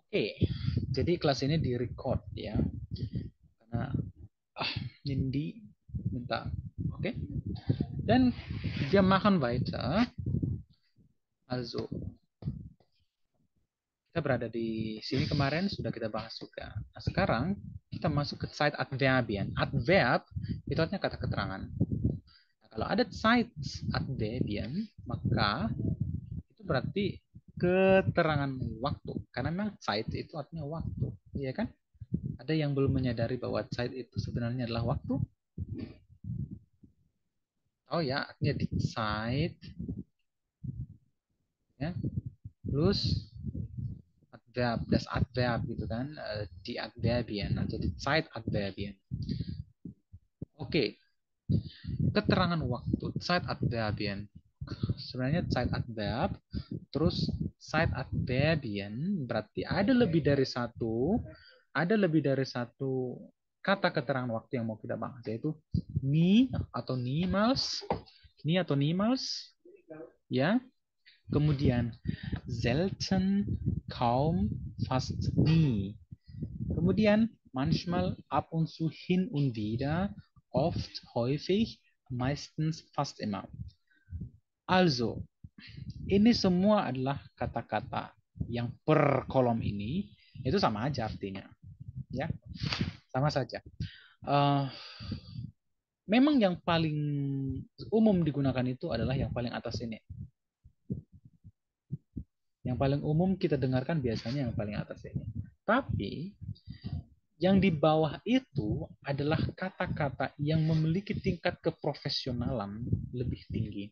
Oke, jadi kelas ini di-record ya. Karena Nindi minta. Oke. Dan dia makan weiter. Also, kita berada di sini kemarin sudah kita bahas juga. Nah, sekarang kita masuk ke Zeitadverbien. Adverb itu artinya kata keterangan. Nah, kalau ada Zeitadverbien, maka itu berarti keterangan waktu. Karena memang Zeit itu artinya waktu, iya kan? Ada yang belum menyadari bahwa Zeit itu sebenarnya adalah waktu? Oh ya, artinya di Zeit, ya. Plus Adverb, das Adverb gitu kan, die Adverbien, nah jadi Zeitadverbien. Oke, keterangan waktu, Zeitadverbien. Sebenarnya Zeitadverb, terus Zeitadverbien berarti ada lebih dari satu kata keterangan waktu yang mau kita bahas, yaitu nie atau niemals, ya. Kemudian selten, kaum, fast nie. Kemudian manchmal, ab und zu, hin und wieder, oft, häufig, meistens, fast immer. Also, ini semua adalah kata-kata yang per kolom ini itu sama aja artinya, ya, sama saja. Uh, Memang yang paling umum digunakan itu adalah yang paling atas ini. Yang paling umum kita dengarkan biasanya yang paling atas ini. Tapi yang di bawah itu adalah kata-kata yang memiliki tingkat keprofesionalan lebih tinggi.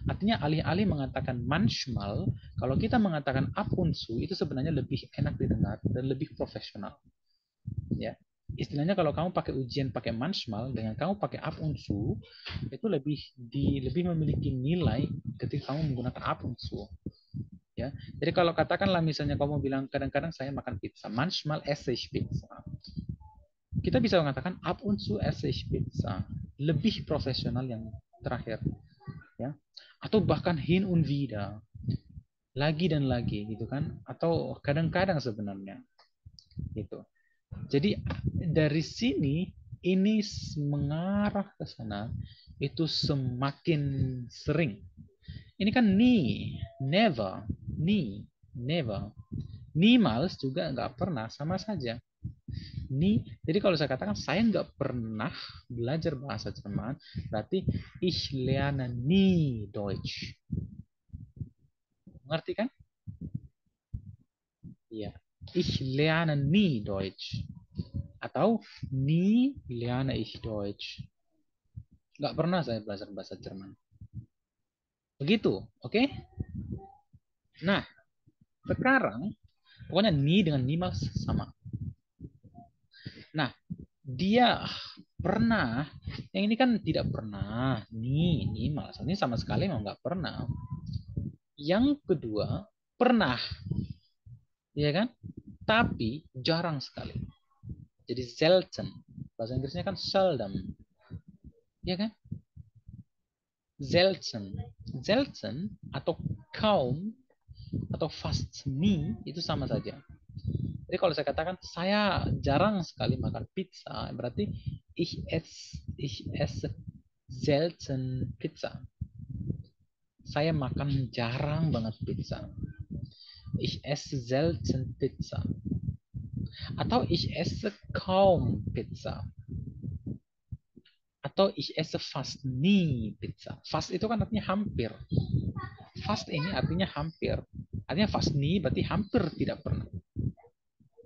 Artinya alih-alih mengatakan manchmal, kalau kita mengatakan ab und zu itu sebenarnya lebih enak didengar dan lebih profesional. Ya, istilahnya kalau kamu pakai ujian pakai manchmal dengan kamu pakai ab und zu itu lebih memiliki nilai ketika kamu menggunakan ab und zu. Ya, jadi kalau katakanlah misalnya kamu bilang kadang-kadang saya makan pizza, manchmal esse ich pizza. Kita bisa mengatakan ab und zu esse ich pizza. Lebih profesional yang terakhir, ya. Atau bahkan hin und wieder, lagi dan lagi gitu kan, atau kadang-kadang sebenarnya gitu. Jadi dari sini ini mengarah ke sana itu semakin sering. Ini kan ni, never, ni, never. Niemals juga nggak pernah, sama saja. Ni, jadi kalau saya katakan saya nggak pernah belajar bahasa Jerman, berarti ich lerne nie Deutsch. Ngerti kan? Iya. Ich lerne nie Deutsch. Atau nie lerne ich Deutsch. Nggak pernah saya belajar bahasa Jerman. Begitu, oke? Okay? Nah, sekarang pokoknya ni dengan niemals sama. Nah, dia pernah, yang ini kan tidak pernah, niemals. Ini sama sekali memang nggak pernah. Yang kedua, pernah, ya kan? Tapi jarang sekali. Jadi selten. Bahasa Inggrisnya kan seldom, ya kan? Selten. Selten atau kaum atau fast nie itu sama saja. Jadi kalau saya katakan saya jarang sekali makan pizza, berarti ich esse selten Pizza. Saya makan jarang banget pizza. Ich esse selten Pizza. Atau ich esse kaum Pizza. Atau ich esse fast nie Pizza. Fast itu kan artinya hampir. Fast ini artinya hampir. Artinya fast nie berarti hampir tidak pernah.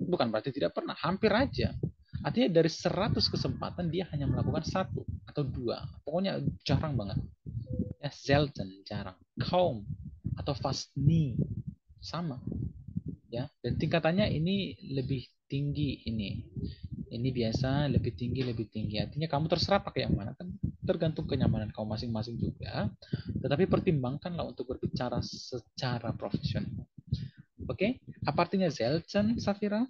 Bukan berarti tidak pernah, hampir aja. Artinya dari 100 kesempatan dia hanya melakukan satu atau dua. Pokoknya jarang banget. Ya, selten, jarang. Kaum atau fast nie sama. Ya, dan tingkatannya ini lebih tinggi ini. Ini biasa lebih tinggi. Artinya kamu terserah pakai yang mana kan tergantung kenyamanan kamu masing-masing juga. Tetapi pertimbangkanlah untuk berbicara secara profesional. Oke, apa artinya selten, Safira?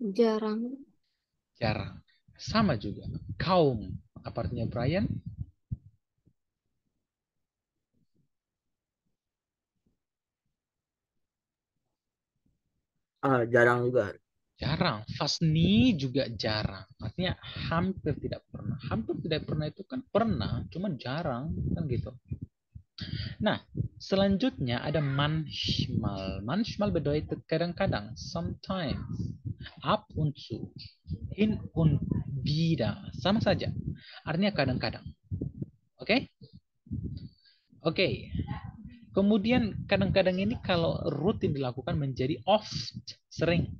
Jarang. Jarang. Sama juga. Kaum. Apa artinya Brian? Jarang juga. Jarang. Fasni juga jarang. Artinya hampir tidak pernah. Hampir tidak pernah itu kan pernah, cuma jarang kan gitu. Nah, selanjutnya ada manchmal. Manchmal bedeutet kadang-kadang, sometimes, ab und zu, hin und wieder. Sama saja. Artinya kadang-kadang. Oke? Okay? Oke. Okay. Kemudian kadang-kadang ini kalau rutin dilakukan menjadi oft, sering.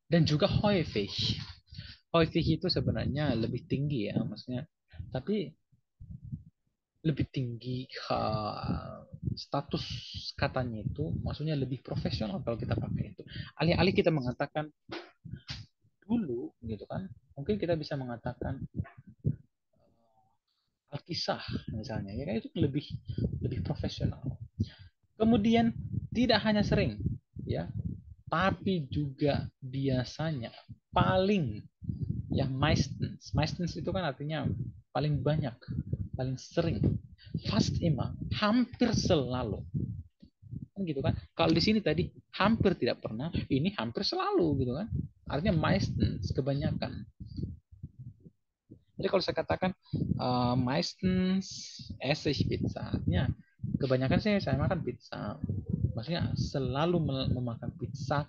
Dan juga häufig. Häufig itu sebenarnya lebih tinggi ya, maksudnya. Tapi lebih tinggi status katanya itu, maksudnya lebih profesional kalau kita pakai itu. Alih-alih kita mengatakan dulu, gitu kan, mungkin kita bisa mengatakan Alkisah misalnya, ya kan itu lebih lebih profesional. Kemudian tidak hanya sering, ya, tapi juga biasanya paling yang meistens. Meistens itu kan artinya paling banyak, paling sering. Fast immer, hampir selalu. Kan gitu kan. Kalau di sini tadi hampir tidak pernah, ini hampir selalu gitu kan. Artinya meistens, kebanyakan. Jadi kalau saya katakan meistens esse ich pizza, artinya kebanyakan saya makan pizza. Maksudnya selalu memakan pizza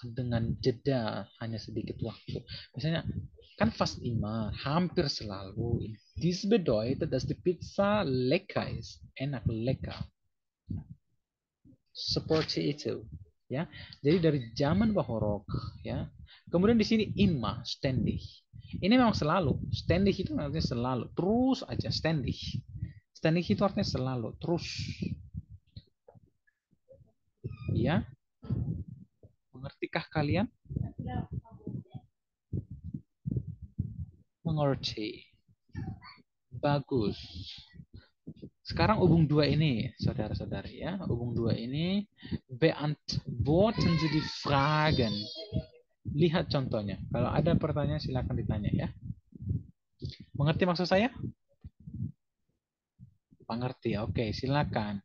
dengan jeda hanya sedikit waktu. Misalnya kan fast immer, hampir selalu. Dies bedeutet, dass die Pizza lecker ist, enak, lecker. Seperti itu, ya. Jadi dari zaman Bahorok, ya. Kemudian di sini immer, ständig. Ini memang selalu. Ständig itu artinya selalu, terus aja ständig. Ständig itu artinya selalu, terus. Ya, mengertikah kalian? Mengerti. Bagus. Sekarang hubung dua ini, saudara-saudari ya, hubung dua ini beantworten Sie die Fragen. Lihat contohnya. Kalau ada pertanyaan silakan ditanya ya. Mengerti maksud saya? Mengerti. Oke, silakan.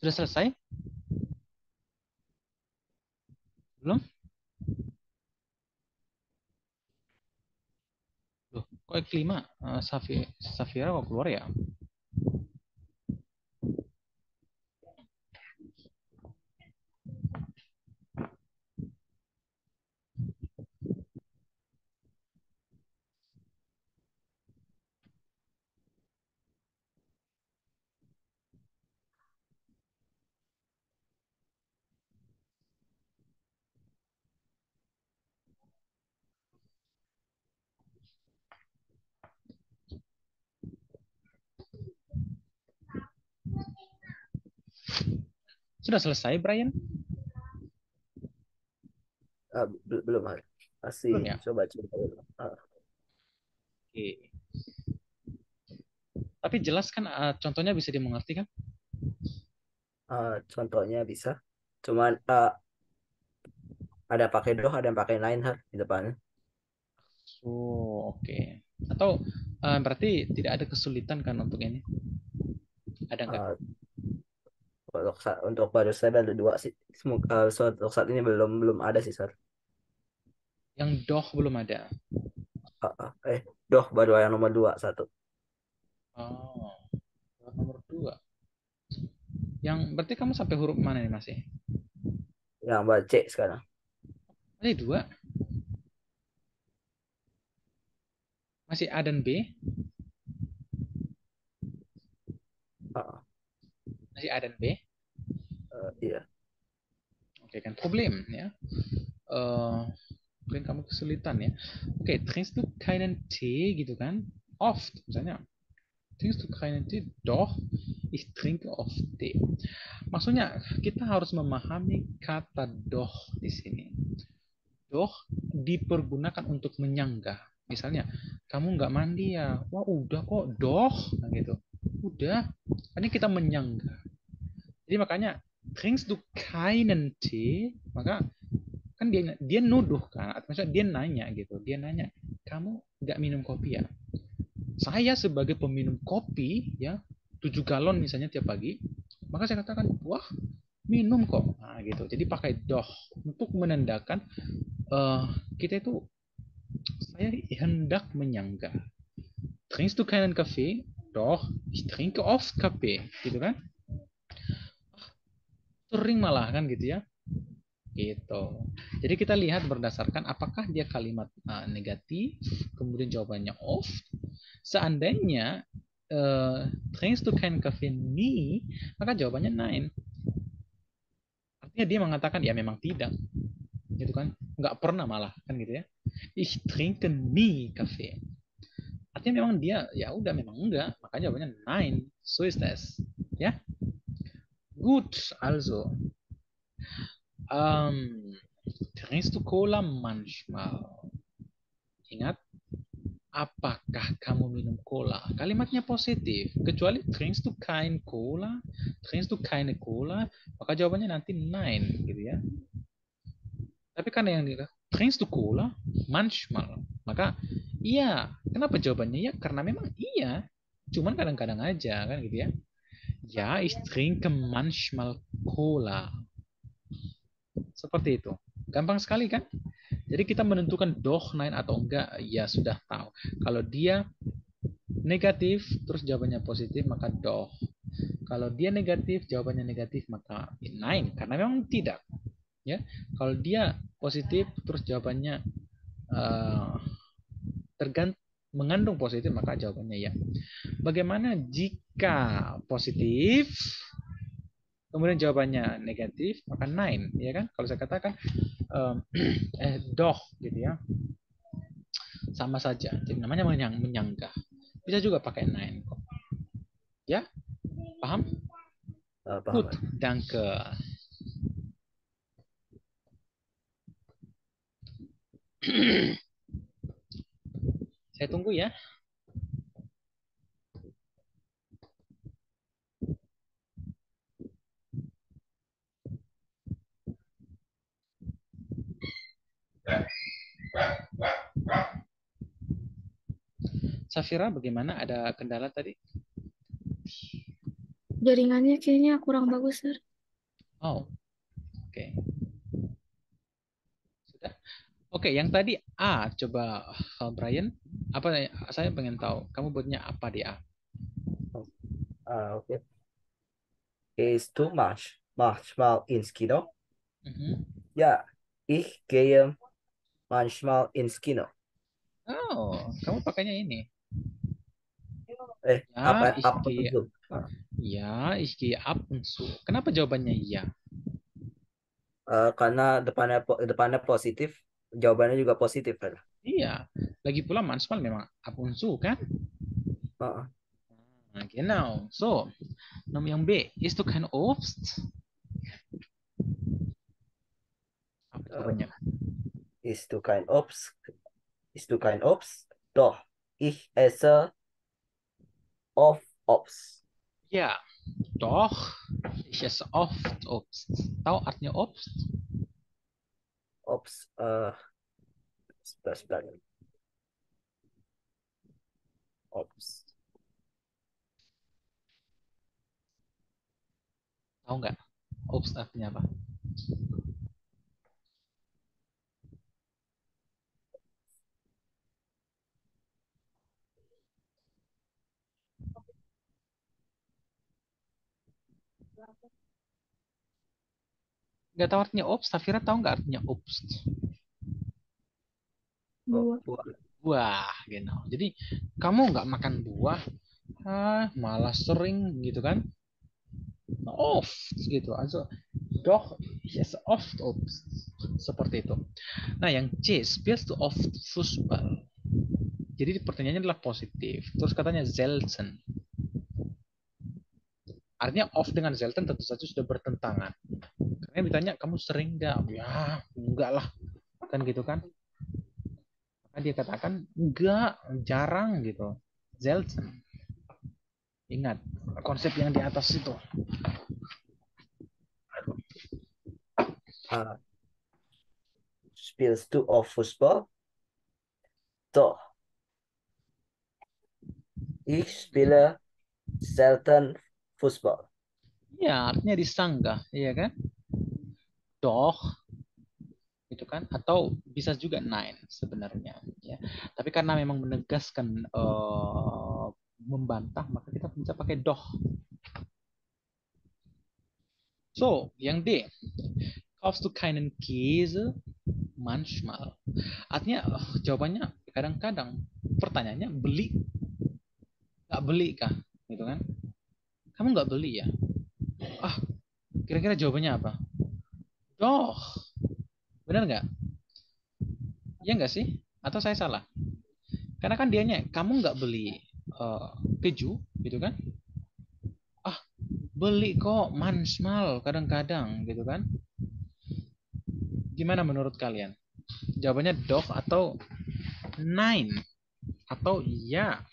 Sudah selesai? Belum? Loh, kok kelima? Safira kok keluar ya? Sudah selesai, Brian? Belum ada. Masih Belum ya? coba-coba. Oke. Tapi jelas kan, contohnya bisa dimengerti kan? Contohnya bisa. Cuman ada pakai doh, ada yang pakai nine har di depannya. Oh, oke. Atau berarti tidak ada kesulitan kan untuk ini? Ada nggak? Uh, untuk baru saya baru dua sih. Untuk saat ini belum belum ada sih sir. Yang doh belum ada. Doh baru yang nomor dua satu. Oh, nomor dua. Yang berarti kamu sampai huruf mana nih masih? Yang buat C sekarang. Masih dua? Masih A dan B? Uh, Masih A dan B? iya. Oke, kan problem ya. Mungkin kamu kesulitan ya. Oke, trinkst du keinen Tee gitu kan? Oft, misalnya. Trinkst du keinen Tee? Doch, ich trinke oft Tee. Maksudnya kita harus memahami kata doch di sini. Doch dipergunakan untuk menyanggah. Misalnya, kamu nggak mandi ya? Wah udah kok, doch, nah gitu. Udah, ini kita menyanggah. Jadi makanya, trinkst du keinen Tee? Maka kan dia nuduh kan, maksudnya dia nanya gitu, dia nanya, kamu nggak minum kopi ya? Saya sebagai peminum kopi ya, 7 galon misalnya tiap pagi, maka saya katakan, wah minum kok, nah gitu. Jadi pakai doh untuk menandakan uh, kita itu, saya hendak menyanggah. Trinkst du keinen Kaffee? Doch, ich trinke oft Kaffee, gitu kan? Sering malah kan gitu ya. Gitu. Jadi kita lihat berdasarkan apakah dia kalimat negatif, kemudian jawabannya off. Seandainya trinkst du keinen Kaffee nie, maka jawabannya nein. Artinya dia mengatakan ya memang tidak, gitu kan? Nggak pernah malah kan gitu ya. Ich trinke nie Kaffee. Artinya memang dia ya udah memang enggak, maka jawabannya nein. So ist es. Ya, gut. Also, trinkst du Cola manchmal? Ingat, apakah kamu minum cola? Kalimatnya positif. Kecuali trinkst du kein Cola, trinkst du keine Cola, maka jawabannya nanti nein, gitu ya. Tapi kan yang dia trinkst du Cola, manchmal. Maka iya. Kenapa jawabannya iya? Karena memang iya. Cuman kadang-kadang aja kan gitu ya. Ja, ich trinke manchmal Cola. Seperti itu. Gampang sekali kan? Jadi kita menentukan doch, nein atau enggak, ya sudah tahu. Kalau dia negatif, terus jawabannya positif, maka doh. Kalau dia negatif, jawabannya negatif, maka nein, karena memang tidak. Ya, kalau dia positif, terus jawabannya uh, tergant mengandung positif, maka jawabannya ya. Bagaimana jika positif, kemudian jawabannya negatif, maka nein, ya kan? Kalau saya katakan doh, gitu ya, sama saja. Jadi namanya menyanggah. Bisa juga pakai nein kok. Ya, paham? Paham Good, kan? danke. Saya tunggu ya. Safira, bagaimana? Ada kendala tadi? Jaringannya kayaknya kurang bagus, Sir. Oh, oke. Sudah. Oke, yang tadi A, coba Brian. Apa saya pengen tahu, kamu buatnya apa di A? Okay. Ist du manchmal ins Kino? Mhm. Ja, ich gehe manchmal ins Kino. Oh, kamu pakainya ini. Apa Ya, ich apa gehe, itu? Ah, ya, ich gehe ab und zu. Kenapa jawabannya ya? karena depannya positif, jawabannya juga positif kan? Iya. Lagi pula manchmal memang ab und zu kan? Ah, Nah, genau. So, nomor yang B. Ist du kein Obst? Apa ah, jawabannya? ist du kein Obst? Ist du kein Obst? Doch, ich esse Obst. Ya, doch. Ich esse oft Obst. Tahu artinya Obst? Obst, sebelah Obst. Tahu nggak? Obst artinya apa? Nggak tahu artinya Obst. Safira tahu nggak artinya Obst? Buah. Buah. Buah, gitu. Jadi kamu nggak makan buah, malah sering gitu kan? Oft gitu. Also doch, ich esse oft Obst. Seperti itu. Nah, yang C, spielst du oft Fußball? Jadi pertanyaannya adalah positif. Terus katanya selten. Artinya off dengan selten tentu saja sudah bertentangan. Karena ditanya kamu sering nggak? Ya, enggak lah. Kan gitu kan? Maka dia katakan enggak, jarang gitu. Selten. Ingat konsep yang di atas itu. Ah, spielst du auf Fußball? Doch, ich spiele selten Fußball. Ya, artinya disanggah, iya kan? Doch, itu kan? Atau bisa juga nine sebenarnya. Ya, tapi karena memang menegaskan membantah, maka kita bisa pakai doh. So, yang D, kaufst du keinen Käse? Manchmal. Artinya jawabannya kadang-kadang. Pertanyaannya beli nggak beli kah? Gitu kan? Kamu nggak beli ya? Ah, kira-kira jawabannya apa? Doh, benar nggak? Iya nggak sih? Atau saya salah? Karena kan dianya, kamu nggak beli eh, keju, gitu kan? Ah, beli kok manchmal kadang-kadang, gitu kan? Gimana menurut kalian? Jawabannya doh atau nine atau ya?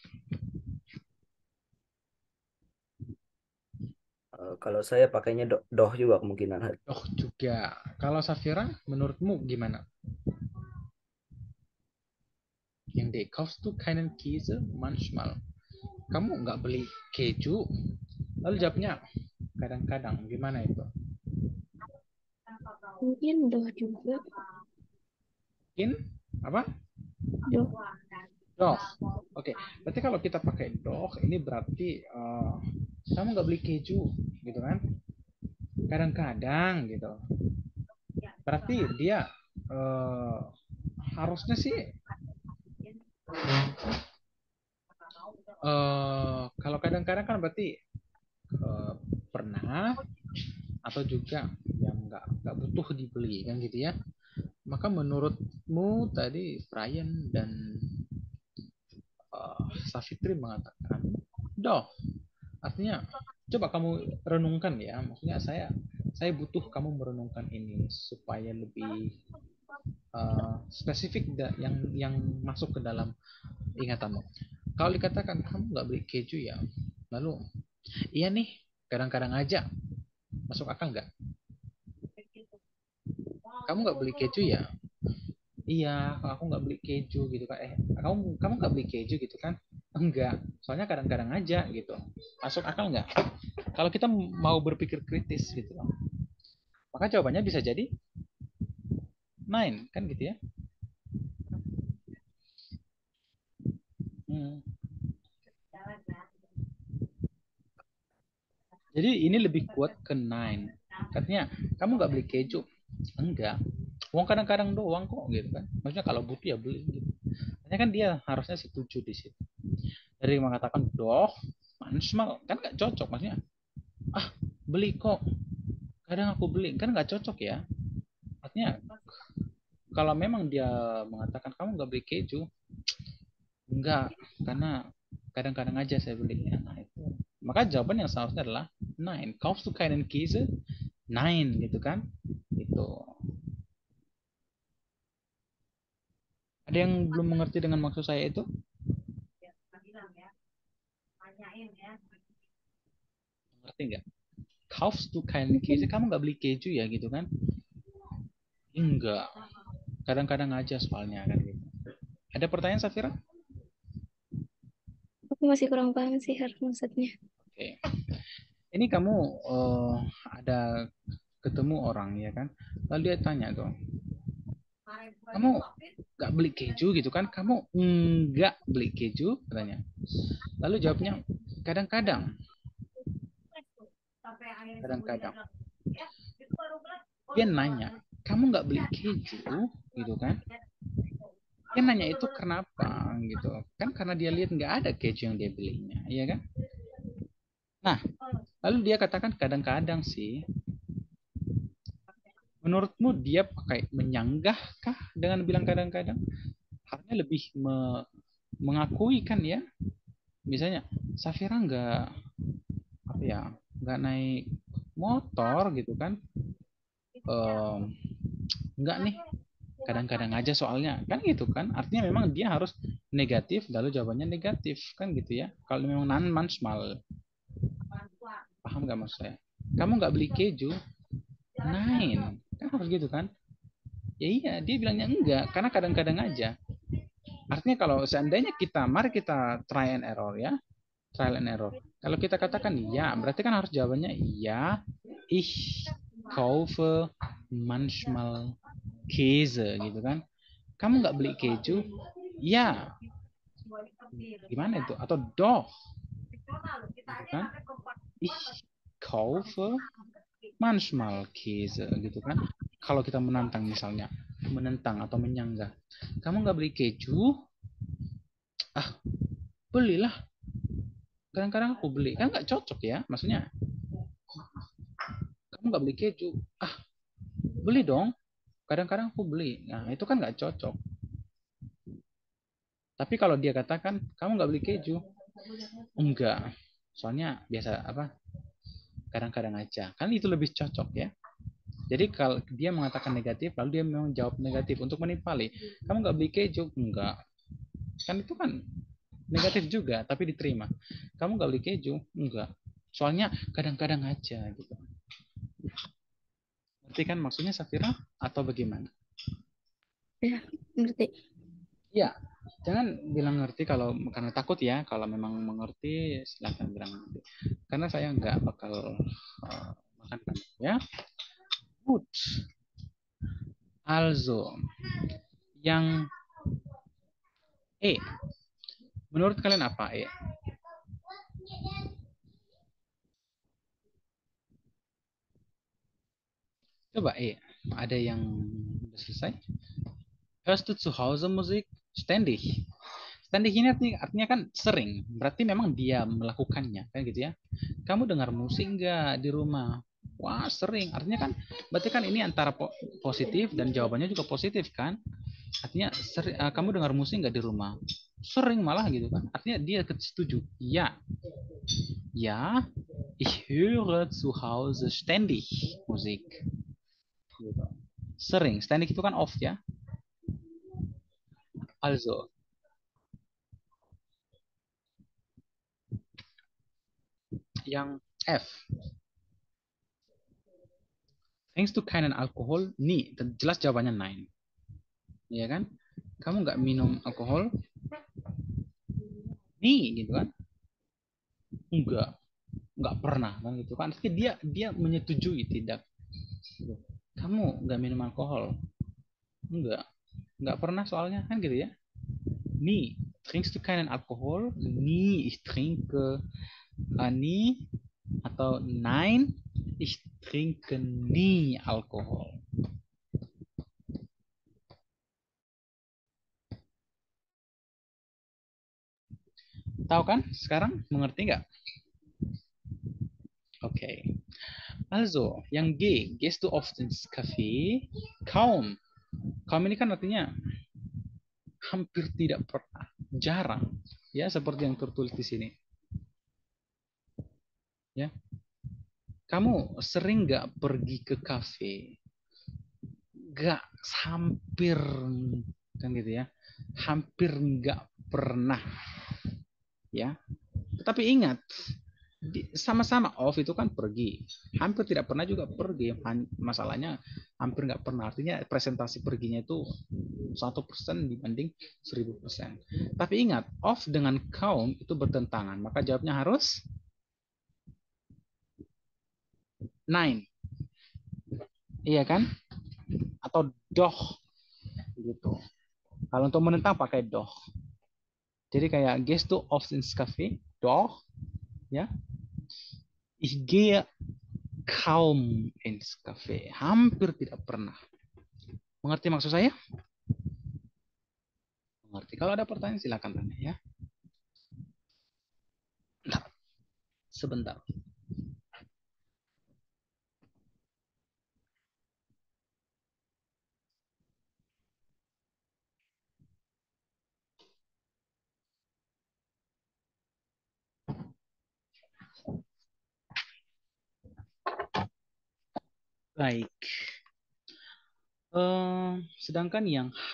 Kalau saya pakainya doh juga kemungkinan. Doh juga. Kalau Safira, menurutmu gimana? Yang D, kaufst du keinen Käse? Manchmal. Kamu nggak beli keju? Lalu jawabnya kadang-kadang. Gimana itu? Mungkin doh juga. In apa? Doh. Doh. Oke, berarti kalau kita pakai doh, ini berarti kamu nggak beli keju, gitu kan? Kadang-kadang gitu. Berarti dia eh, harusnya sih kalau kadang-kadang kan berarti eh, pernah atau juga yang nggak butuh dibeli kan gitu ya. Maka menurutmu tadi Brian dan Safitri mengatakan doh. Artinya coba kamu renungkan ya. Maksudnya saya butuh kamu merenungkan ini supaya lebih spesifik yang masuk ke dalam ingatanmu. Kalau dikatakan kamu nggak beli keju ya, lalu iya nih kadang-kadang aja masuk akal nggak? Kamu nggak beli keju ya? Iya, aku nggak beli keju gitu kan. Kamu kamu nggak beli keju gitu kan? Enggak, soalnya kadang-kadang aja gitu. Masuk akal nggak? Kalau kita mau berpikir kritis gitu loh. Maka jawabannya bisa jadi 9 kan gitu ya. Hmm. Jadi ini lebih kuat ke 9. Katanya kamu nggak beli keju? Enggak. Uang kadang-kadang doang kok gitu kan. Maksudnya kalau butuh ya beli gitu. Katanya kan dia harusnya setuju di situ. Dari mengatakan doh, manchmal kan nggak cocok maksudnya. Ah beli kok. Kadang aku beli kan nggak cocok ya. Artinya kalau memang dia mengatakan kamu nggak beli keju, enggak, karena kadang-kadang aja saya beli. Nah, itu. Maka jawaban yang seharusnya adalah 9. Kaufst du keinen Käse? 9 gitu kan? Itu. Ada yang belum mengerti dengan maksud saya itu? Ngerti nggak? Kaufst du keinen Käse? Kamu nggak beli keju ya gitu kan? Enggak. Kadang-kadang aja soalnya kan gitu. Ada pertanyaan Safira? Aku masih kurang paham sih Har maksudnya. Oke. Ini kamu ada ketemu orang ya kan? Lalu dia tanya tuh, kamu nggak beli keju gitu kan? Kamu nggak beli keju katanya. Lalu jawabnya kadang-kadang, kadang-kadang. Dia nanya, kamu nggak beli keju gitu kan? Dia nanya itu kenapa gitu kan? Karena dia lihat nggak ada keju yang dia belinya, iya kan? Nah, lalu dia katakan kadang-kadang sih. Menurutmu dia pakai menyanggah kah dengan bilang kadang-kadang? Harusnya lebih mengakui kan ya. Misalnya Safira nggak apa ya, nggak naik motor gitu kan. Em, nggak nih, kadang-kadang aja soalnya kan gitu kan. Artinya memang dia harus negatif lalu jawabannya negatif kan gitu ya. Kalau memang nan manchmal, paham nggak maksud saya? Kamu nggak beli keju? Nine kan harus gitu kan. Ya iya, dia bilangnya enggak karena kadang-kadang aja. Artinya kalau seandainya kita, mari kita try and error ya, trial and error. Kalau kita katakan iya, berarti kan harus jawabannya iya. Ich kaufe manchmal Käse gitu kan. Kamu nggak beli keju? Ya, gimana itu? Atau doch, gitu kan? Ich kaufe manchmal Käse gitu kan. Kalau kita menantang misalnya, menentang atau menyanggah, kamu nggak beli keju? Ah, belilah. Kadang-kadang aku beli, kan nggak cocok ya, maksudnya kamu nggak beli keju, ah beli dong, kadang-kadang aku beli. Nah itu kan nggak cocok. Tapi kalau dia katakan kamu nggak beli keju, enggak, soalnya biasa apa, kadang-kadang aja, kan itu lebih cocok ya. Jadi kalau dia mengatakan negatif lalu dia memang jawab negatif untuk menimpali, kamu nggak beli keju, enggak, kan itu kan negatif juga tapi diterima. Kamu nggak beli keju, enggak, soalnya kadang-kadang aja gitu. Ngerti kan maksudnya Safira atau bagaimana? Ya, ngerti. Iya, jangan bilang ngerti kalau karena takut ya. Kalau memang mengerti silahkan bilang ngerti. Karena saya nggak bakal makan kamu ya. Gut. Also, yang E. Menurut kalian apa E? Coba E. Ada yang udah selesai? Hörst du zu Hause Musik? Ständig. Ständig ini artinya kan sering. Berarti memang dia melakukannya, kan gitu ya. Kamu dengar musik nggak di rumah? Wah, sering. Artinya kan, berarti kan ini antara positif dan jawabannya juga positif kan? Artinya kamu dengar musik nggak di rumah? Sering malah gitu kan? Artinya dia setuju. Ya, ya, ich höre zu Hause ständig Musik. Gitu. Sering. Ständig itu kan oft ya. Also, yang F. Trinkst du keinen Alkohol? Nie. Jelas jawabannya nein. Iya kan? Kamu nggak minum alkohol? Nih, gitu kan? Enggak. nggak pernah kan gitu kan. Tapi dia menyetujui tidak. Gitu. Kamu nggak minum alkohol? Nggak pernah soalnya kan gitu ya. Nie. Trinkst du keinen Alkohol? Nie. Ich trinke nie. Atau nein, ich trinke nie Alkohol. Tahu kan? Sekarang mengerti nggak? Oke. Okay. Also, yang G, gehst du oft ins Café? Kaum. Kaum ini kan artinya hampir tidak pernah, jarang. Ya, seperti yang tertulis di sini. Ya. Kamu sering nggak pergi ke kafe? Nggak, hampir kan gitu ya. Hampir nggak pernah. Ya. Tapi ingat, sama-sama off itu kan pergi, hampir tidak pernah juga pergi. Masalahnya hampir nggak pernah, artinya presentasi perginya itu 1% dibanding 1000%. Tapi ingat, off dengan kaum itu bertentangan, maka jawabnya harus nine, iya kan, atau doh gitu. Kalau untuk menentang pakai doh. Jadi kayak gehst du oft ins Café, doh, ya, ich gehe kaum ins Café, hampir tidak pernah. Mengerti maksud saya? Mengerti. Kalau ada pertanyaan silakan tanya ya. Bentar. Sebentar. Baik. Sedangkan yang H,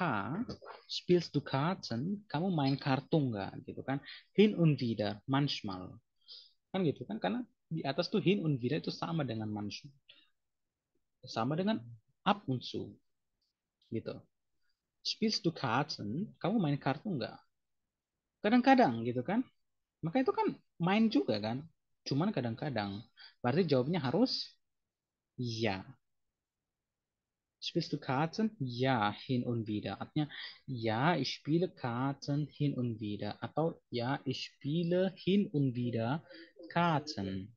spielst du Karten, kamu main kartu nggak gitu kan? Hin und wieder, manchmal. Kan gitu kan? Karena di atas tuh hin und wieder itu sama dengan manchmal. Sama dengan ab und zu. Gitu. Spielst du Karten, kamu main kartu nggak? Kadang-kadang gitu kan? Maka itu kan main juga kan? Cuman kadang-kadang. Berarti jawabnya harus ya. Spielst du Karten? Ja, hin und wieder. Artinya, ja, ich spiele Karten hin und wieder. Atau, ja, ich spiele hin und wieder Karten.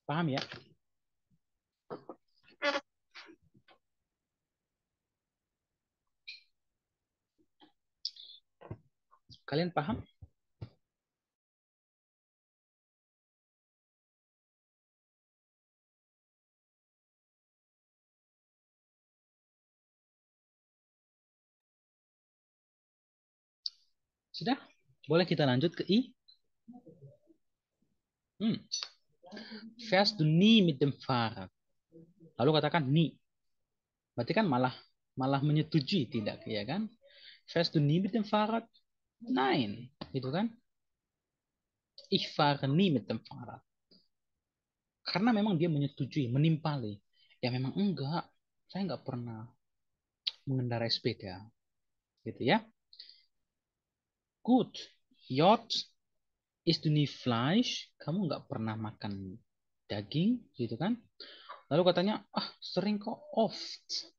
Paham ya? Kalian paham? Sudah? Boleh kita lanjut ke I? Fährst du nie mit dem Fahrrad? Lalu katakan nie. Berarti kan malah menyetujui, tidak ya kan? Fährst du nie mit dem Fahrrad? Nein, gitu kan? Ich fahre nie mit dem Fahrrad. Karena memang dia menyetujui, menimpali. Ya memang enggak, saya enggak pernah mengendarai sepeda. Gitu ya. Gut. J, isst du nie Fleisch? Kamu enggak pernah makan daging, gitu kan? Lalu katanya, sering kok, oft.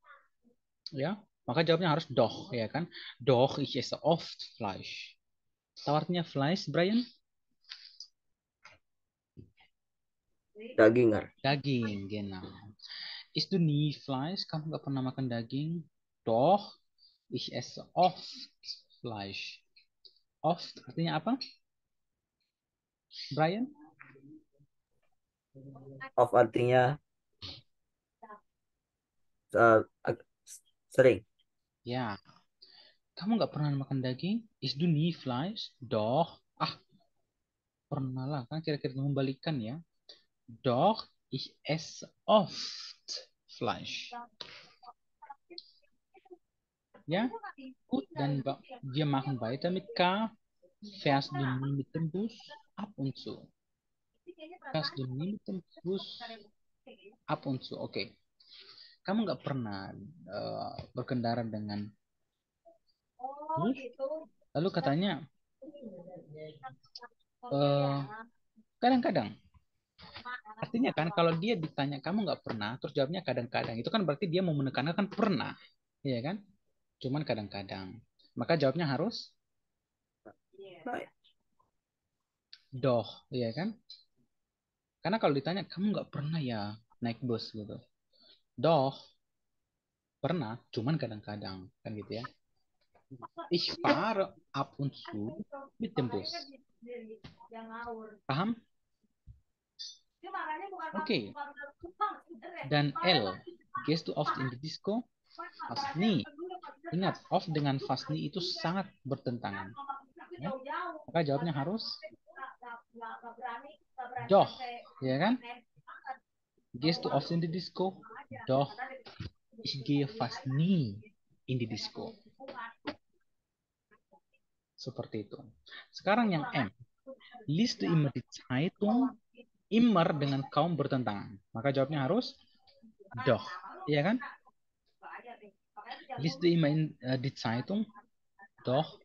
Ya, maka jawabnya harus doch, ya kan? Doch, ich esse oft Fleisch. Tahu artinya Fleisch, Brian? Daging. Daging, genau. Isst du nie Fleisch? Kamu nggak pernah makan daging? Doch, ich esse oft Fleisch. Oft artinya apa, Brian? Of artinya sering. Ya, kamu nggak pernah makan daging? Isst du nie Fleisch? Doch, pernah lah kan kira-kira membalikan ya. Doch, ich esse oft Fleisch. Ja, gut, dann wir machen weiter mit K. Fährst du nie mit dem Bus? Ab und zu. Fährst du nie mit dem Bus? Ab und zu. Oke. Kamu nggak pernah berkendara dengan bus? Lalu katanya, Kadang-kadang. Artinya kan kalau dia ditanya kamu nggak pernah, terus jawabnya kadang-kadang, itu kan berarti dia mau menekankan kan pernah, iya kan? Cuman kadang-kadang. Maka jawabnya harus Nein. doh, iya kan? Karena kalau ditanya kamu nggak pernah ya naik bus gitu, doh pernah, cuman kadang-kadang kan gitu ya. Ich fahre ab und zu mit dem Bus. Paham? Oke. Dan L, gehst du oft in die Disco? Fast nie. Ingat, oft dengan fast nie itu sangat bertentangan. Ya? Maka jawabnya harus doch, ya kan? Gehst du oft in die Disco? Doch, ich gehe fast nie in die Disco. Seperti itu. Sekarang yang M. Liest du immer die Zeitung? Immer dengan kaum bertentangan. Maka jawabnya harus doch. Iya kan? Liest du immer die Zeitung? Doch,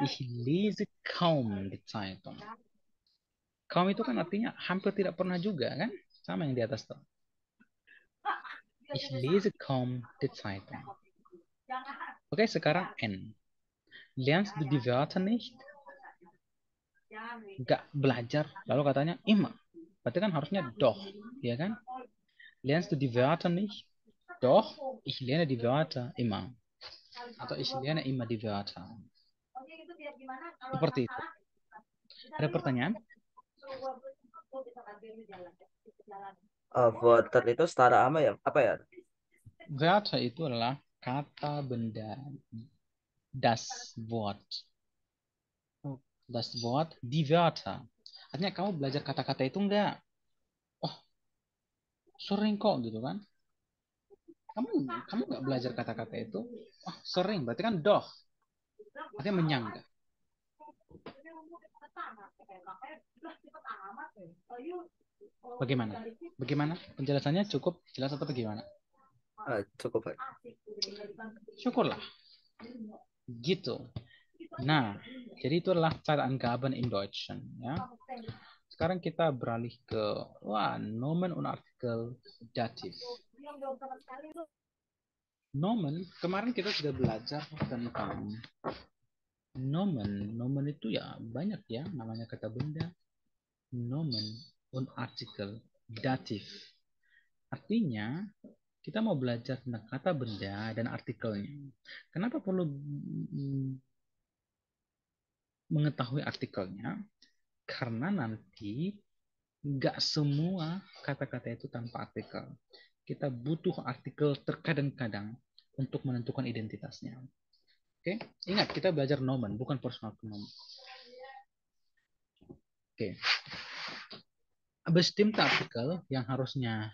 ich lese kaum die Zeitung. Kaum itu kan artinya hampir tidak pernah juga kan? Sama yang di atas tuh. Ich lese kaum die Zeitung. Oke, sekarang N. Lernst du die Wörter nicht? Gak belajar. Lalu katanya immer. Berarti kan harusnya doch. Ya kan? Lernst du die Wörter nicht? Doch, ich lerne die Wörter immer. Atau ich lerne immer die Wörter. Seperti itu. Ada pertanyaan? Wörter itu setara sama ya? Apa ya? Wörter itu adalah kata benda. Das Wort. Das Wort, die Wörter. Artinya kamu belajar kata-kata itu enggak? Oh, sering kok gitu kan? Kamu nggak belajar kata-kata itu? Oh, sering. Berarti kan doh. Artinya menyangga. Bagaimana? Bagaimana? Penjelasannya cukup jelas atau bagaimana? Cukup. Syukurlah. Gitu. Nah, jadi itu adalah Zeitangaben im Deutschen. Ya. Sekarang kita beralih ke Nomen und Artikel Dativ. Nomen, kemarin kita sudah belajar tentang nomen. Nomen itu ya banyak ya, namanya kata benda. Nomen und Artikel Dativ. Artinya, kita mau belajar tentang kata benda dan artikelnya. Kenapa perlu mengetahui artikelnya? Karena nanti nggak semua kata-kata itu tanpa artikel. Kita butuh artikel terkadang-kadang untuk menentukan identitasnya. Oke, ingat kita belajar nomen, bukan personal pronoun. Oke, bestimmte artikel yang harusnya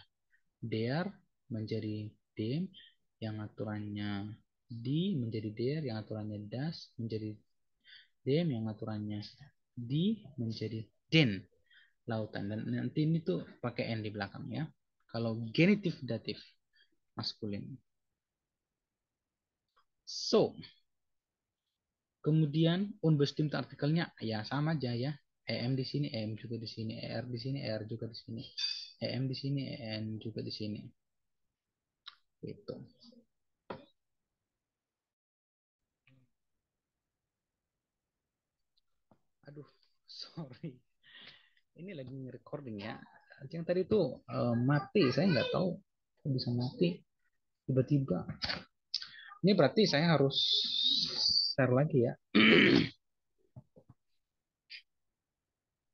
der menjadi dem, yang aturannya di menjadi der, yang aturannya das menjadi dem, yang aturannya di menjadi den. Lautan. Dan nanti ini tuh pakai n di belakang ya. Kalau genitif datif maskulin. So, kemudian unbestimmte artikelnya ya sama aja ya. EM di sini, EM juga di sini, ER di sini, ER juga di sini. EM di sini, EN juga di sini. Gitu. Aduh, sorry. Ini lagi recording ya. Yang tadi tuh mati, saya nggak tahu kok bisa mati tiba-tiba. Ini berarti saya harus share lagi ya.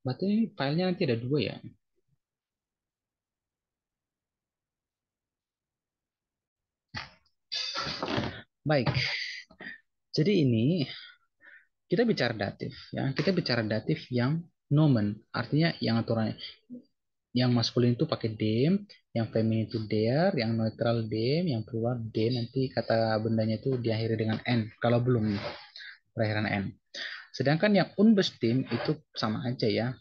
Berarti ini filenya nanti ada 2 ya. Baik. Jadi ini kita bicara datif ya. Kita bicara datif yang nomen, artinya yang aturannya yang maskulin itu pakai dem, yang feminin itu der, yang netral dem, yang plural den, nanti kata bendanya itu diakhiri dengan n kalau belum perakhiran n. Sedangkan yang unbestimmt itu sama aja ya.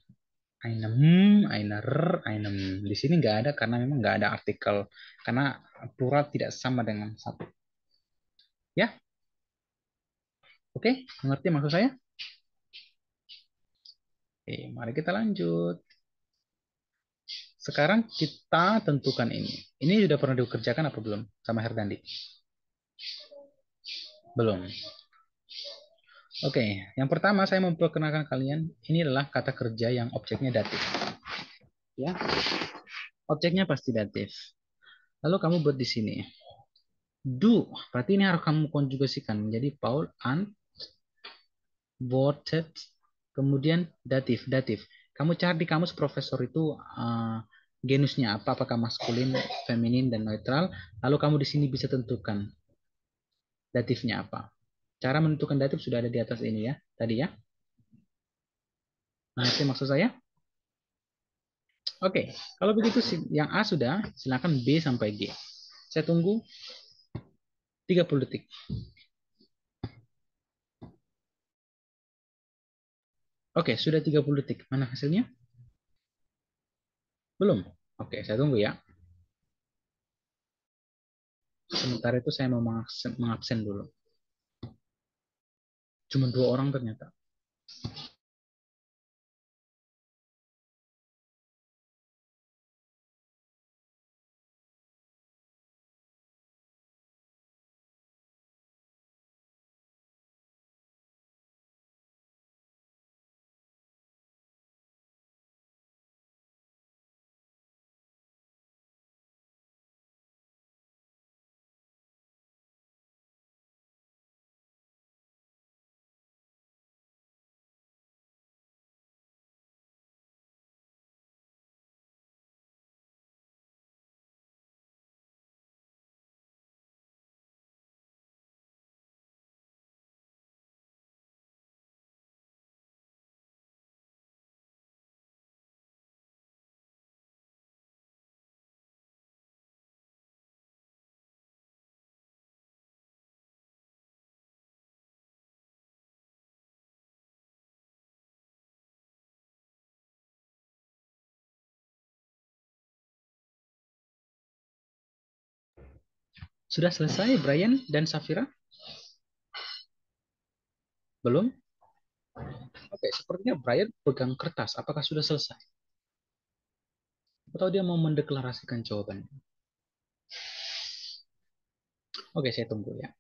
Einem, einer, einem. Di sini nggak ada karena memang nggak ada artikel. Karena plural tidak sama dengan satu. Ya, oke, mengerti maksud saya? Oke, mari kita lanjut. Sekarang kita tentukan ini. Ini sudah pernah dikerjakan apa belum sama Herdandi? Belum. Oke, yang pertama saya memperkenalkan kalian, ini adalah kata kerja yang objeknya datif. Ya, objeknya pasti datif. Lalu kamu buat di sini. Do, berarti ini harus kamu konjugasikan menjadi Paul antworted, kemudian datif, datif. Kamu cari di kamus profesor itu genusnya apa, apakah maskulin, feminin, dan netral. Lalu kamu di sini bisa tentukan datifnya apa. Cara menentukan datif sudah ada di atas ini ya, tadi ya. Mengerti maksud saya? Oke, kalau begitu yang A sudah, silakan B sampai G. Saya tunggu 30 detik. Oke, sudah 30 detik. Mana hasilnya? Belum? Oke, saya tunggu ya. Sementara itu saya mau mengabsen dulu. Cuma 2 orang ternyata. Sudah selesai Brian dan Safira? Belum? Oke, sepertinya Brian pegang kertas. Apakah sudah selesai? Atau dia mau mendeklarasikan jawabannya? Oke, saya tunggu ya.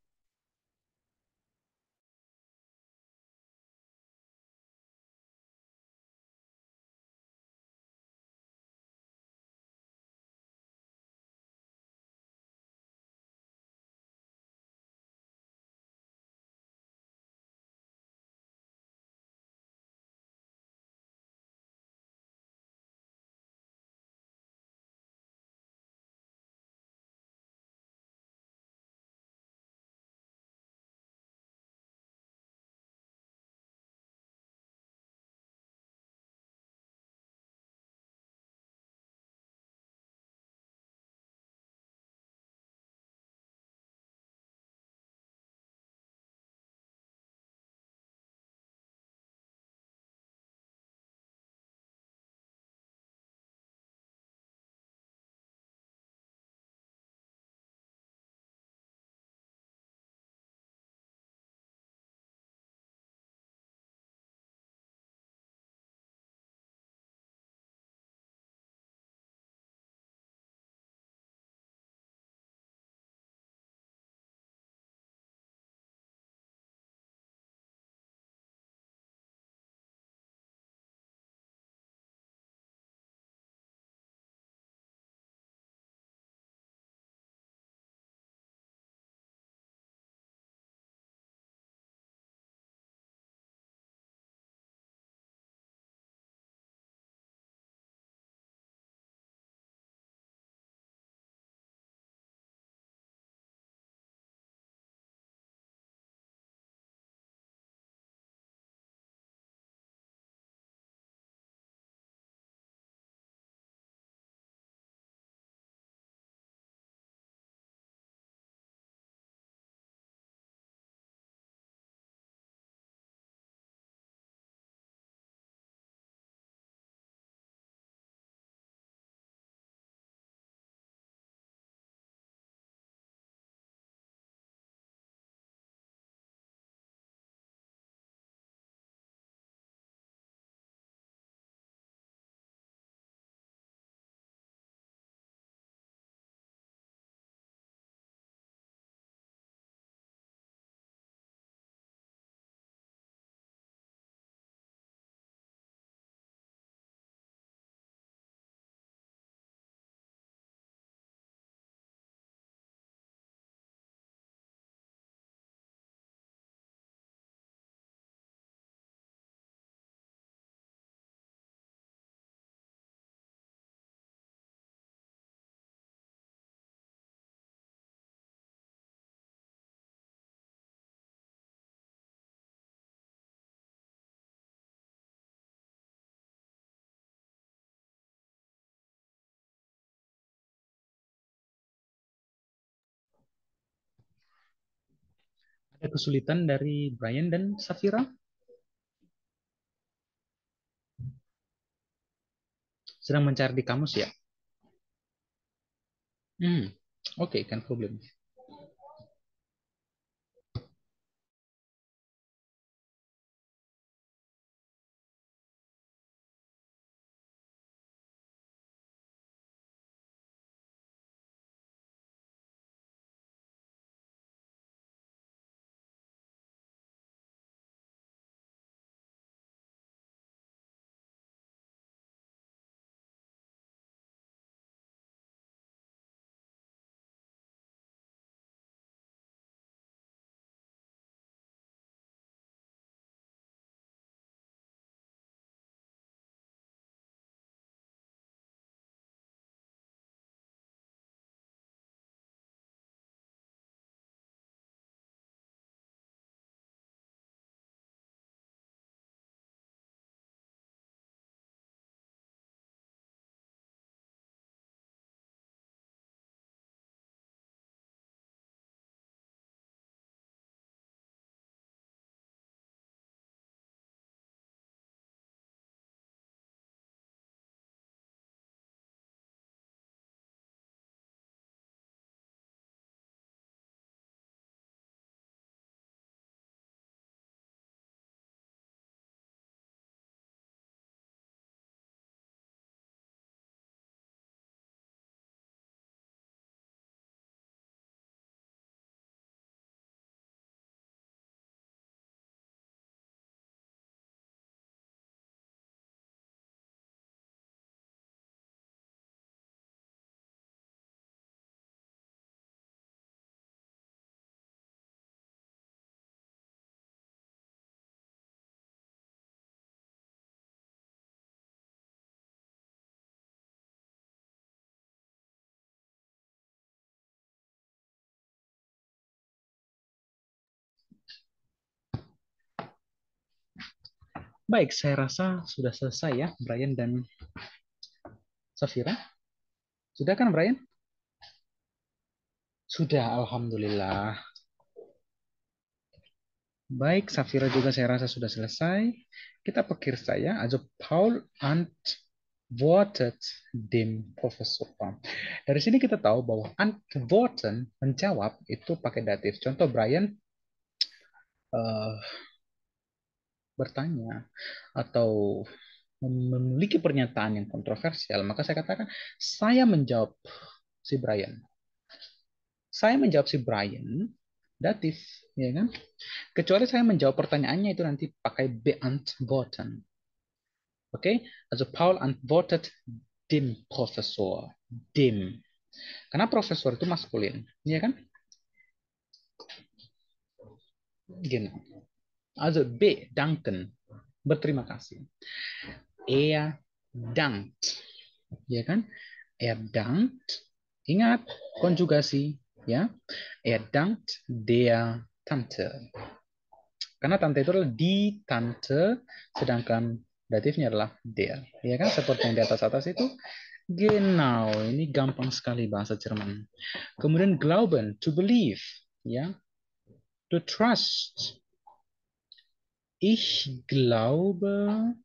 Ada kesulitan dari Brian dan Safira? Sedang mencari di kamus ya? Oke, kan problem. Baik, saya rasa sudah selesai ya, Brian dan Safira. Sudah kan, Brian? Sudah, Alhamdulillah. Baik, Safira juga saya rasa sudah selesai. Kita pikir saya, also Paul antwortet dem Professor. Dari sini kita tahu bahwa antworten, menjawab, itu pakai datif. Contoh Brian eh, bertanya atau memiliki pernyataan yang kontroversial, maka saya katakan, saya menjawab si Brian. Saya menjawab si Brian, datif, ya kan? Kecuali saya menjawab pertanyaannya itu nanti pakai beantworten. Oke, also Paul antwortet dem Professor. Dem. Karena profesor itu maskulin, ya kan? Genau. Also B, danken. Berterima kasih. Er dankt. Ya kan? Er dankt. Ingat konjugasi, ya. Er dankt der Tante. Karena tante itu adalah di tante, sedangkan datifnya adalah der. Ya kan? Seperti yang di atas-atas itu. Genau, ini gampang sekali bahasa Jerman. Kemudian glauben, to believe, ya, to trust. Ich glaube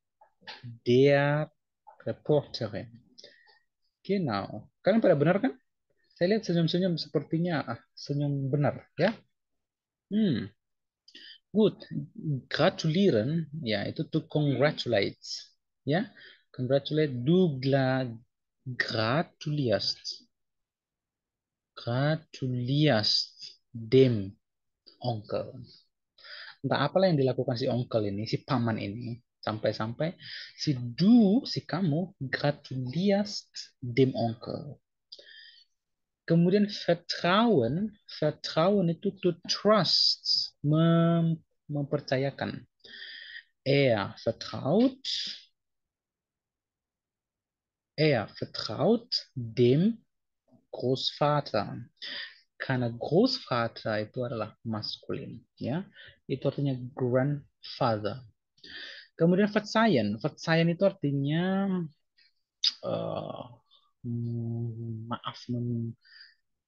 der Reporterin. Genau. Kalian pada benar kan? Saya lihat senyum-senyum sepertinya senyum benar, ya. Hmm. Gut. Gratulieren, ya itu to congratulate, ya. Congratulate, du gratulierst. Gratulierst dem Onkel. Entah apalah yang dilakukan si onkel ini, si paman ini, sampai-sampai si kamu gratulierst dem Onkel. Kemudian vertrauen, vertrauen itu to trust, mempercayakan. Vertraut, vertraut dem Großvater. Karena Großvater itu adalah maskulin, ya. Itu artinya grandfather. Kemudian verzeihen, verzeihen itu artinya eh, maaf,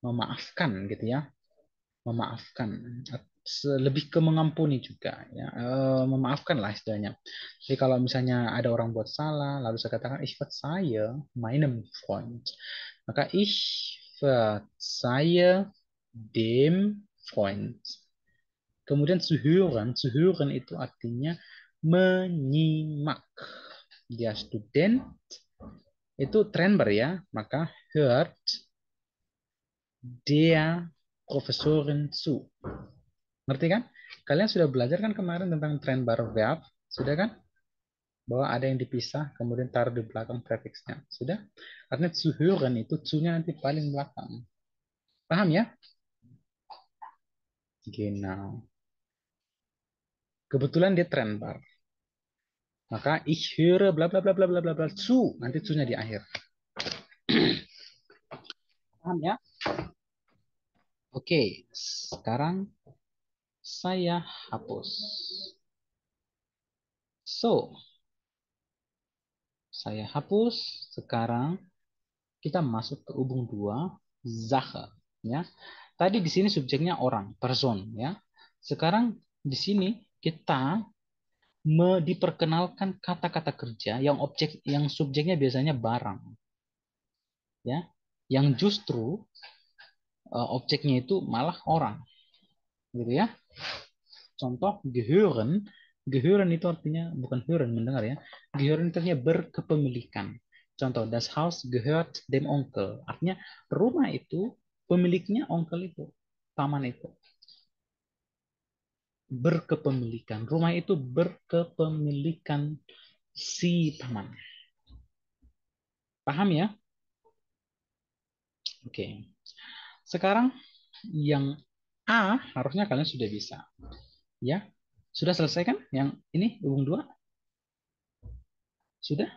memaafkan gitu ya, memaafkan. lebih ke mengampuni juga ya, memaafkan lah istilahnya. Jadi kalau misalnya ada orang buat salah lalu saya katakan ich verzeihe meinem Freund, maka ich verzeihe dem Freund. Kemudian zu hören itu artinya menyimak. Dia student itu Trennbar ya, maka hört der Professorin zu. Ngerti kan? Kalian sudah belajar kan kemarin tentang Trennbar verb? Sudah kan? Bahwa ada yang dipisah, kemudian taruh di belakang prefiksnya. Sudah? Artinya zu hören itu zu-nya nanti paling belakang. Paham ya? Genau. Kebetulan dia Trennbar. Maka ich höre bla bla bla bla bla bla bla zu. Nanti zu-nya di akhir. Paham ya? Oke, sekarang saya hapus. So, saya hapus. Sekarang kita masuk ke hubung 2, Sache. Ya. Tadi di sini subjeknya orang, person. Ya. Sekarang di sini kita diperkenalkan kata-kata kerja yang subjeknya biasanya barang. Ya. Yang justru objeknya itu malah orang. Gitu ya. Contoh gehören. Gehören itu artinya bukan hören mendengar ya. Gehören itu artinya berkepemilikan. Contoh das Haus gehört dem Onkel. Artinya rumah itu pemiliknya onkel itu, paman itu. Berkepemilikan. Rumah itu berkepemilikan si paman. Paham ya? Oke. Sekarang yang A harusnya kalian sudah bisa. Ya. Sudah selesai kan? Yang ini hubung 2? Sudah?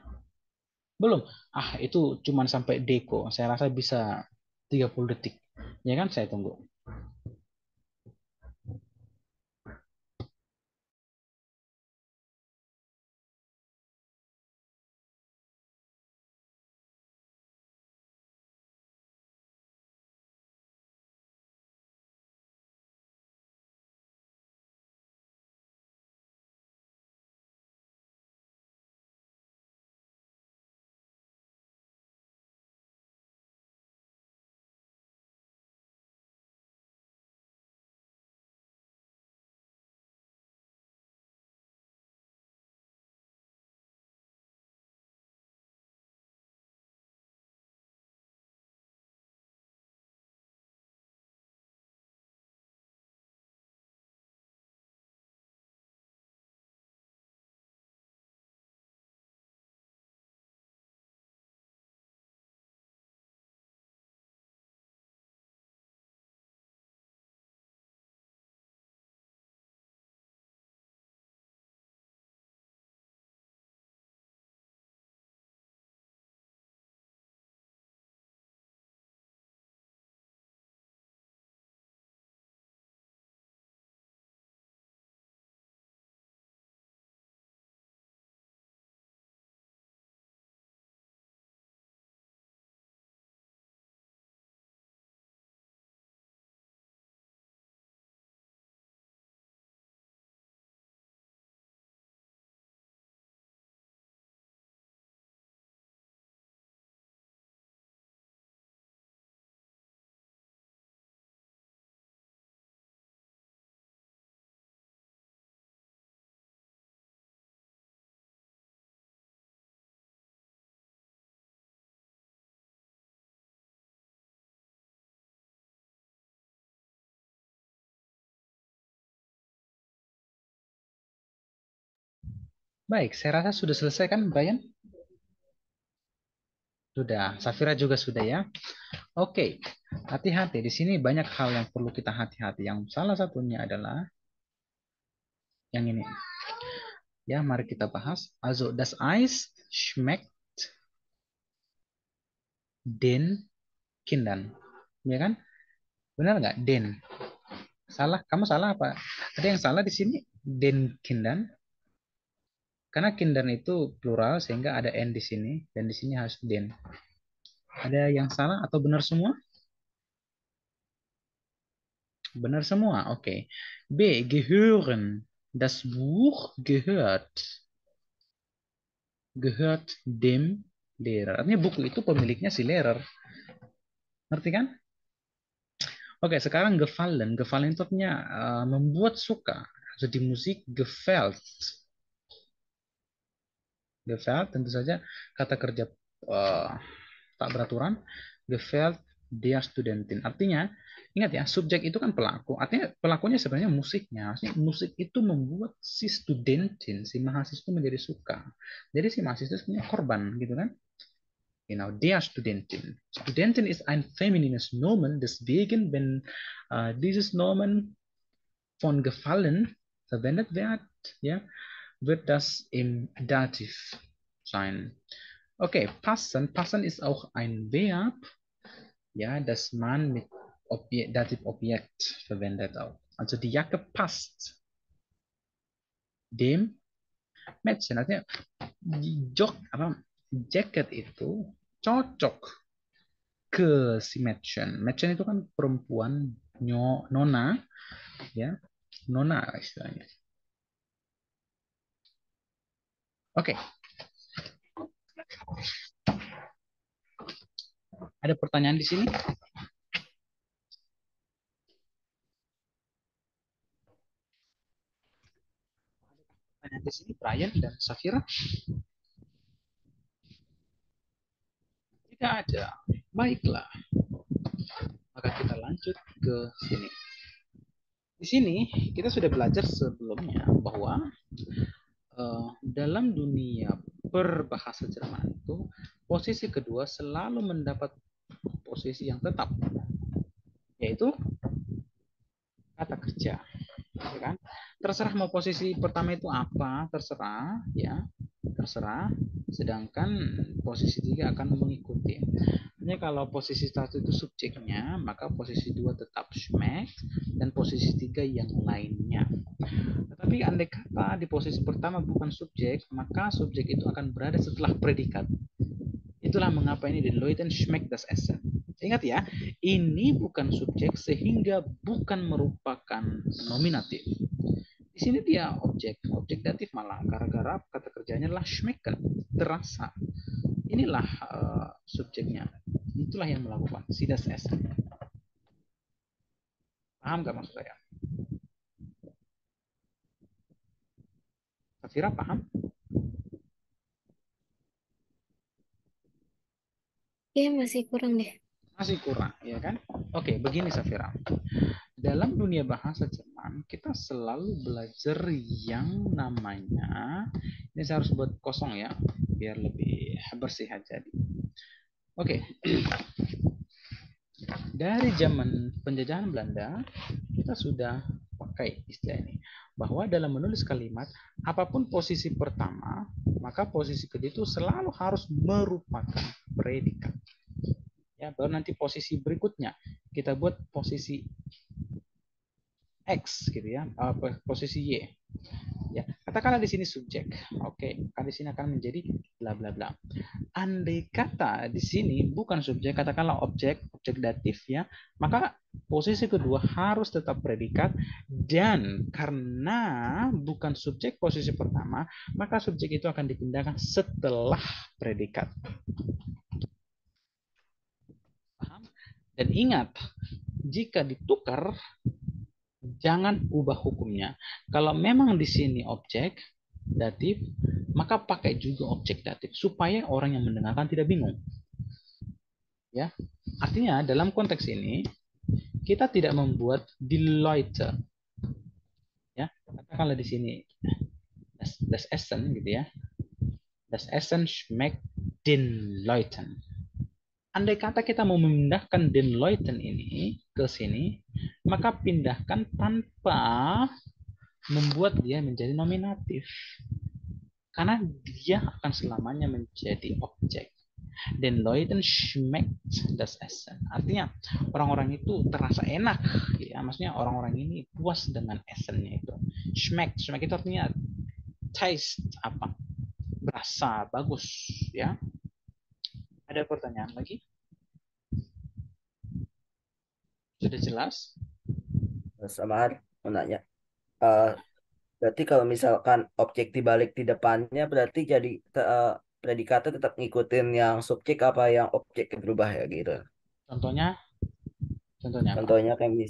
Belum. Itu cuman sampai deko. Saya rasa bisa 30 detik. Ya kan? Saya tunggu. Baik, saya rasa sudah selesai kan, Brian? Sudah. Safira juga sudah ya. Oke. Hati-hati. Di sini banyak hal yang perlu kita hati-hati. Yang salah satunya adalah yang ini. Ya, mari kita bahas. Also, das Eis schmeckt den Kindern. Ya kan? Benar nggak? Den. Salah? Kamu salah apa? Ada yang salah di sini? Den Kindern. Karena Kindern itu plural sehingga ada n di sini dan di sini harus den. Ada yang salah atau benar semua? Benar semua. Oke. B. Gehören. Das Buch gehört dem Lehrer. Artinya buku itu pemiliknya si Lehrer. Ngerti kan? Oke, sekarang gefallen. Gefallen itu artinya membuat suka. Also die Musik gefällt. Gefällt tentu saja kata kerja eh, tak beraturan. Gefällt der Studentin. Artinya, ingat ya, subjek itu kan pelaku. Artinya pelakunya sebenarnya musiknya. Artinya musik itu membuat si studentin, si mahasiswa menjadi suka. Jadi si mahasiswa sebenarnya korban gitu kan. Genau, der Studentin. Studentin ist ein feminines Nomen, deswegen, wenn dieses Nomen von Gefallen verwendet wird, ja, wird das im Dativ sein. Okay, passen. Passen ist auch ein Verb, ja, das man mit Dativobjekt verwendet auch. Also die Jacke passt dem Mädchen. Artinya jacket itu cocok ke si Mädchen. Mädchen itu kan perempuan, nona, ya, nona istilahnya. Oke, ada pertanyaan di sini? Pertanyaan di sini, Brian dan Safira? Tidak ada. Baiklah, maka kita lanjut ke sini. Di sini kita sudah belajar sebelumnya bahwa dalam dunia berbahasa Jerman itu posisi kedua selalu mendapat posisi yang tetap, yaitu kata kerja, ya kan? Terserah mau posisi pertama itu apa, terserah, ya, terserah. Sedangkan posisi tiga akan mengikuti. Hanya kalau posisi satu itu subjeknya, maka posisi dua tetap schmeckt dan posisi tiga yang lainnya. Tetapi andai kata di posisi pertama bukan subjek, maka subjek itu akan berada setelah predikat. Itulah mengapa ini den Leuten schmeckt das Essen. Ingat ya, ini bukan subjek sehingga bukan merupakan nominatif. Di sini dia objek datif malah gara-gara kata kerjanya adalah schmecken, terasa. Inilah subjeknya. Itulah yang melakukan si das Essen. Paham gak maksud saya? Safira paham? Iya, masih kurang deh. Masih kurang, ya kan? Oke, begini Safira. Dalam dunia bahasa Jerman, kita selalu belajar yang namanya, ini saya harus buat kosong ya, biar lebih bersih aja. Oke, dari zaman penjajahan Belanda, kita sudah pakai istilah ini. Bahwa dalam menulis kalimat, apapun posisi pertama, maka posisi kedua itu selalu harus merupakan predikat. Ya, baru nanti posisi berikutnya kita buat posisi X gitu ya, posisi Y. Ya, katakanlah di sini subjek. Oke, maka di sini akan menjadi bla bla bla. Andai kata di sini bukan subjek, katakanlah objek datif ya, maka posisi kedua harus tetap predikat, dan karena bukan subjek posisi pertama, maka subjek itu akan dipindahkan setelah predikat. Paham? Dan ingat, jika ditukar, jangan ubah hukumnya. Kalau memang di sini objek datif, maka pakai juga objek datif supaya orang yang mendengarkan tidak bingung. Ya, artinya dalam konteks ini kita tidak membuat die Leute. Ya, katakanlah di sini das Essen gitu ya. Das Essen schmeckt den Leuten. Andai kata kita mau memindahkan den Leuten ini ke sini, maka pindahkan tanpa membuat dia menjadi nominatif. Karena dia akan selamanya menjadi objek. Den Leuten schmeckt das Essen. Artinya orang-orang itu terasa enak, ya. Maksudnya orang-orang ini puas dengan Essennya itu. Schmeckt itu artinya taste, apa? Berasa bagus, ya. Ada pertanyaan lagi? Sudah jelas? Sama mau nanya. Eh, Berarti kalau misalkan objek dibalik di depannya berarti jadi predikatnya tetap ngikutin yang subjek apa yang objeknya berubah ya gitu. Contohnya, contohnya apa? Contohnya eh,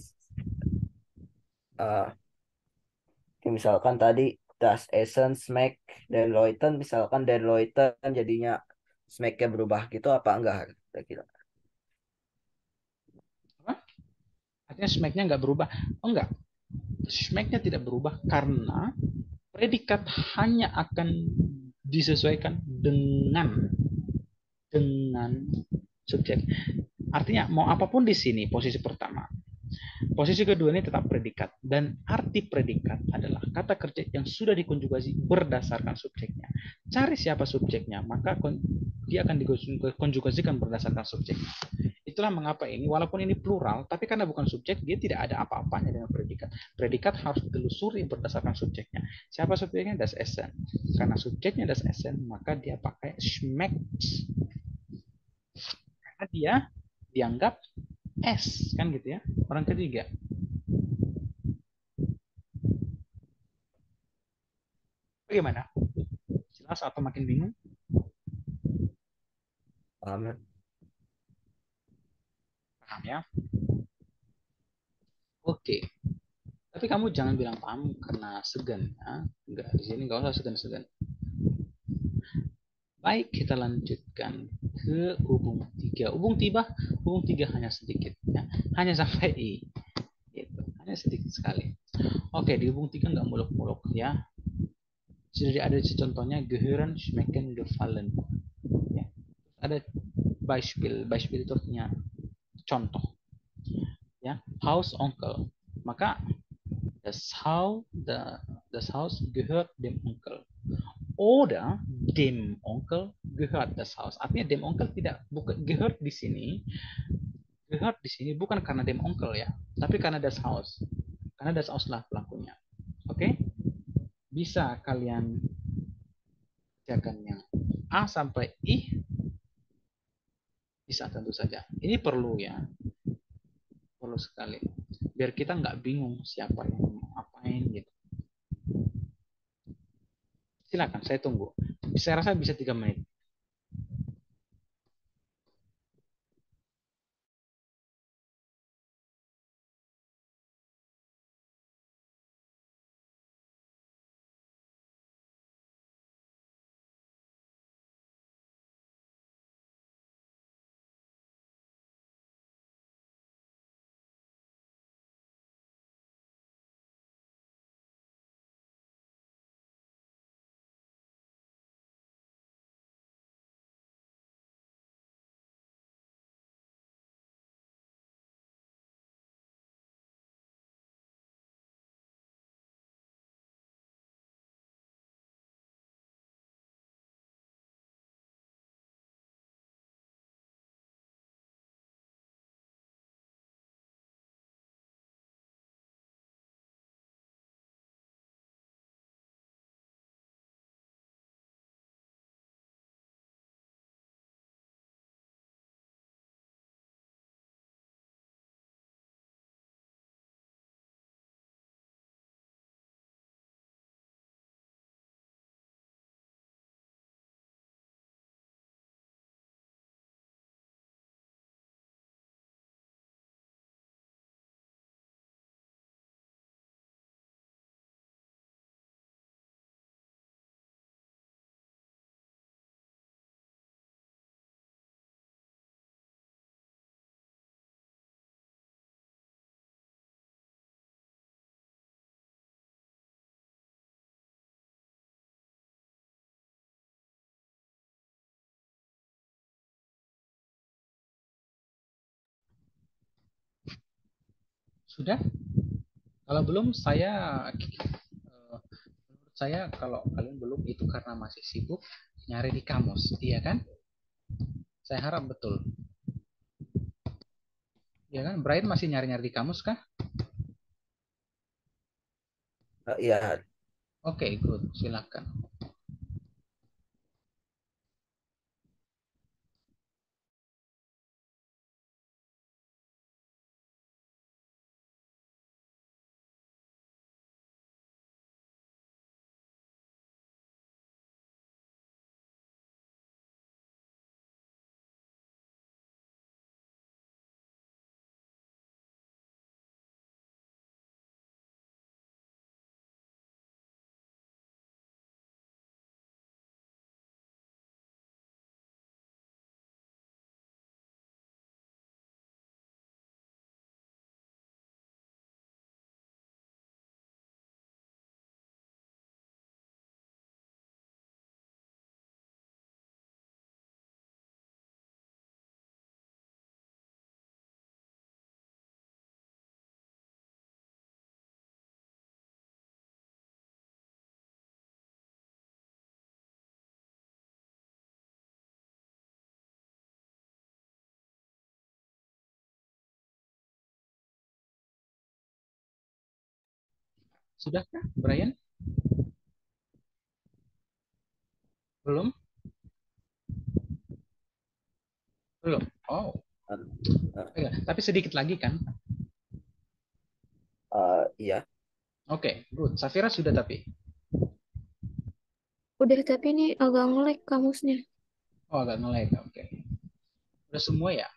kayak misalkan tadi das Essen smack dan Leuten misalkan dan Leuten jadinya smacknya berubah gitu apa enggak kira-kira. Apa? Artinya smack-nya nggak berubah. Oh enggak, smack-nya tidak berubah karena predikat hanya akan disesuaikan dengan subjek. Artinya mau apapun di sini posisi pertama. Posisi kedua ini tetap predikat dan arti predikat adalah kata kerja yang sudah dikonjugasi berdasarkan subjeknya. Cari siapa subjeknya, maka dia akan dikonjugasikan berdasarkan subjeknya. Itulah mengapa ini, walaupun ini plural, tapi karena bukan subjek, dia tidak ada apa-apanya dengan predikat. Predikat harus ditelusuri berdasarkan subjeknya. Siapa subjeknya? Das Essen. Karena subjeknya das Essen, maka dia pakai schmeckt. Karena dia dianggap S, kan gitu ya. Orang ketiga. Bagaimana? Jelas atau makin bingung? Paham? Paham ya? Oke. Tapi kamu jangan bilang paham karena segan ya. Enggak, di sini enggak usah segan-segan. Baik, kita lanjutkan ke hubung tiga. Hubung tiga hanya sedikit ya. Hanya sampai I. Gitu. Hanya sedikit sekali. Oke, di hubung tiga nggak muluk-muluk ya. Sudah ada contohnya gehören, schmecken, gefallen. Ya. Ada Beispiel itu artinya contoh. Ya, Haus Onkel. Maka das Haus gehört dem Onkel. Oder dem Onkel gehört das Haus. Artinya dem Onkel tidak bukan gehört di sini. Gehört di sini bukan karena dem Onkel ya, tapi karena das Haus. Karena das Haus lah pelakunya. Oke? Bisa kalian kerjakan yang A sampai I, bisa tentu saja. Ini perlu ya, perlu sekali. Biar kita nggak bingung siapa yang mau ngapain gitu. Silakan, saya tunggu. Saya rasa bisa 3 menit. Sudah? Kalau belum, menurut saya kalau kalian belum itu karena masih sibuk nyari di kamus, iya kan? Saya harap betul. Iya kan? Brian masih nyari-nyari di kamus kah? Iya. Oke, good. Silakan. Sudahkah, Brian? Belum? Belum. Oh, Eh, eh, iya. Tapi sedikit lagi kan? iya. Oke, good. Safira sudah tapi. Udah, tapi ini agak nge-lag kamusnya. Oh, agak nge-lag. Oke. Udah semua ya?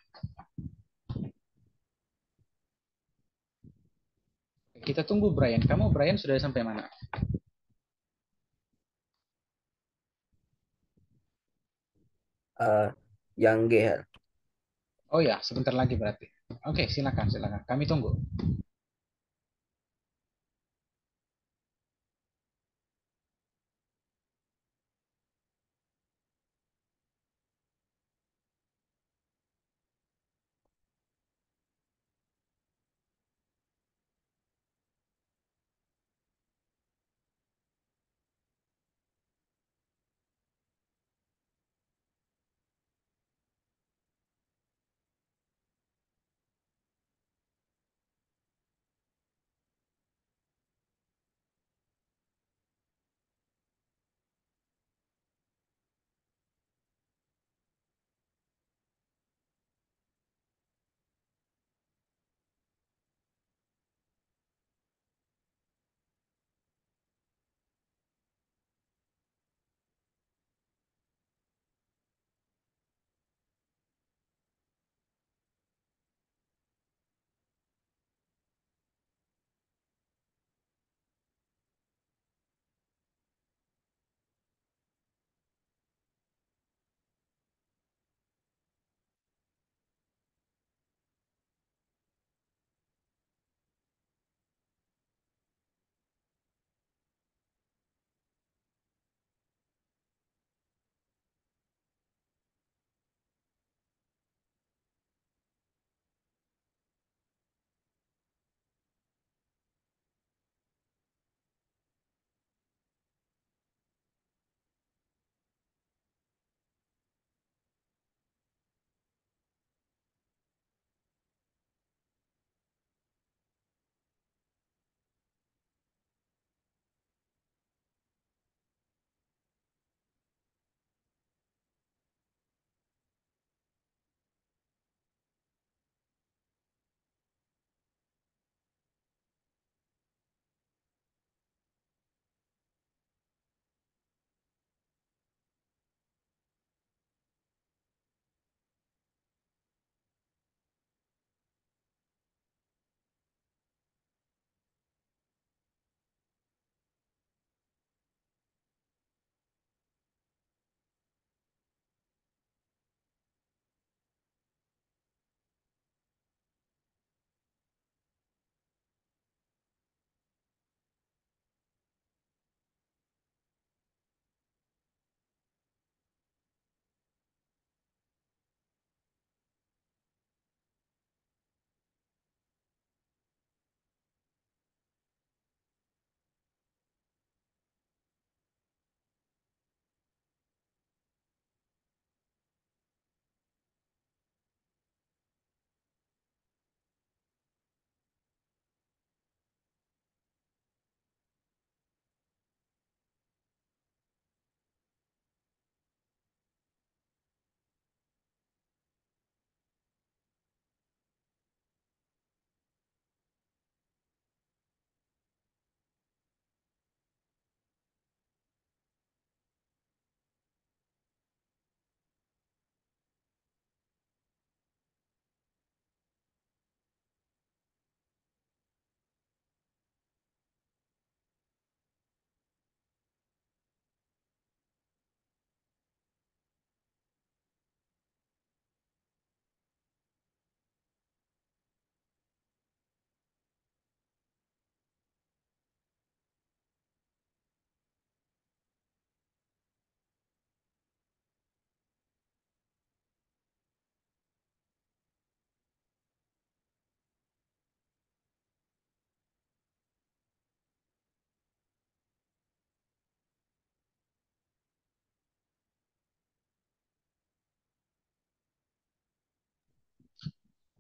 Kita tunggu Brian. Kamu Brian sudah sampai mana? Eh, yang G. Oh ya, sebentar lagi berarti. Oke, silakan, silakan. Kami tunggu.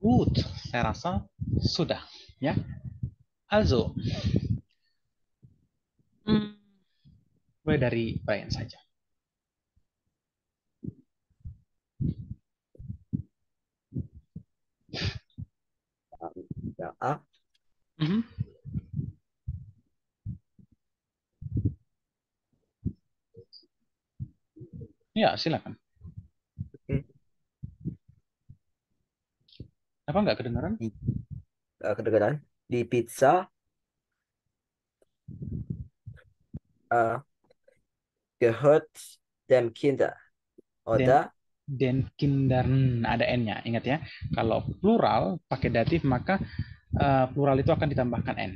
Good. Saya rasa sudah. Ya. Also, Mulai dari Brian saja. Yang A. Mhm. Ya, silakan. Oke. Apa nggak kedengaran? Di, kedengaran. Di pizza gehört dem Kinder. Den Oder den Kindern ada n-nya. Ingat ya, kalau plural pakai datif maka plural itu akan ditambahkan n.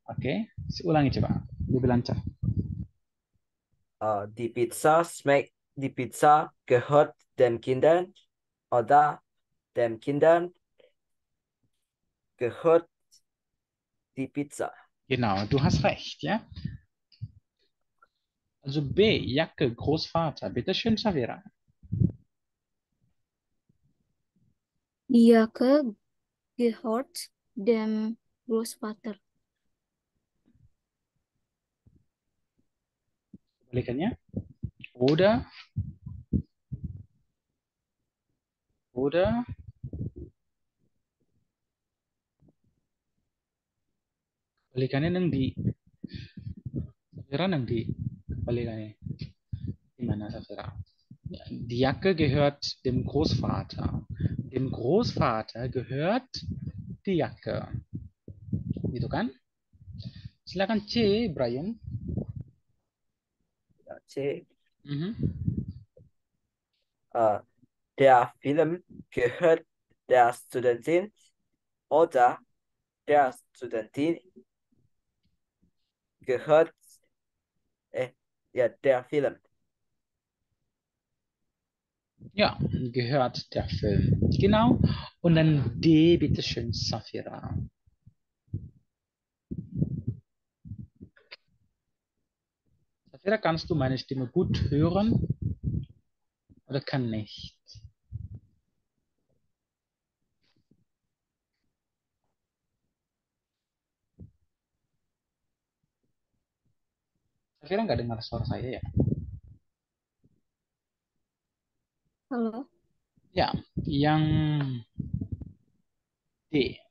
Oke, ulangi coba. Lebih lancar. die Pizza gehört dem Kindern. Oder dem Kindern gehört die Pizza. Genau, du hast recht, ja. Also B, Jacke, Großvater. Bitte schön, Savira. Die Jacke gehört dem Großvater. Kebalikannya. Oder kebalikannya nang di Savira nang di kebalikannya. Gimana Savira? Ja, die Jacke gehört dem Großvater. Dem Großvater gehört die Jacke. Gitu kan? Silakan C, Brian. Ja, C. Mhm. Der Film gehört der Studentin oder der Studentin gehört ja, der Film. Ja, gehört der Film. Genau. Und dann D, bitteschön, Safira. Safira, kannst du meine Stimme gut hören oder kann nicht? Safira nggak dengar suara saya ya? Halo? Ya, yang D.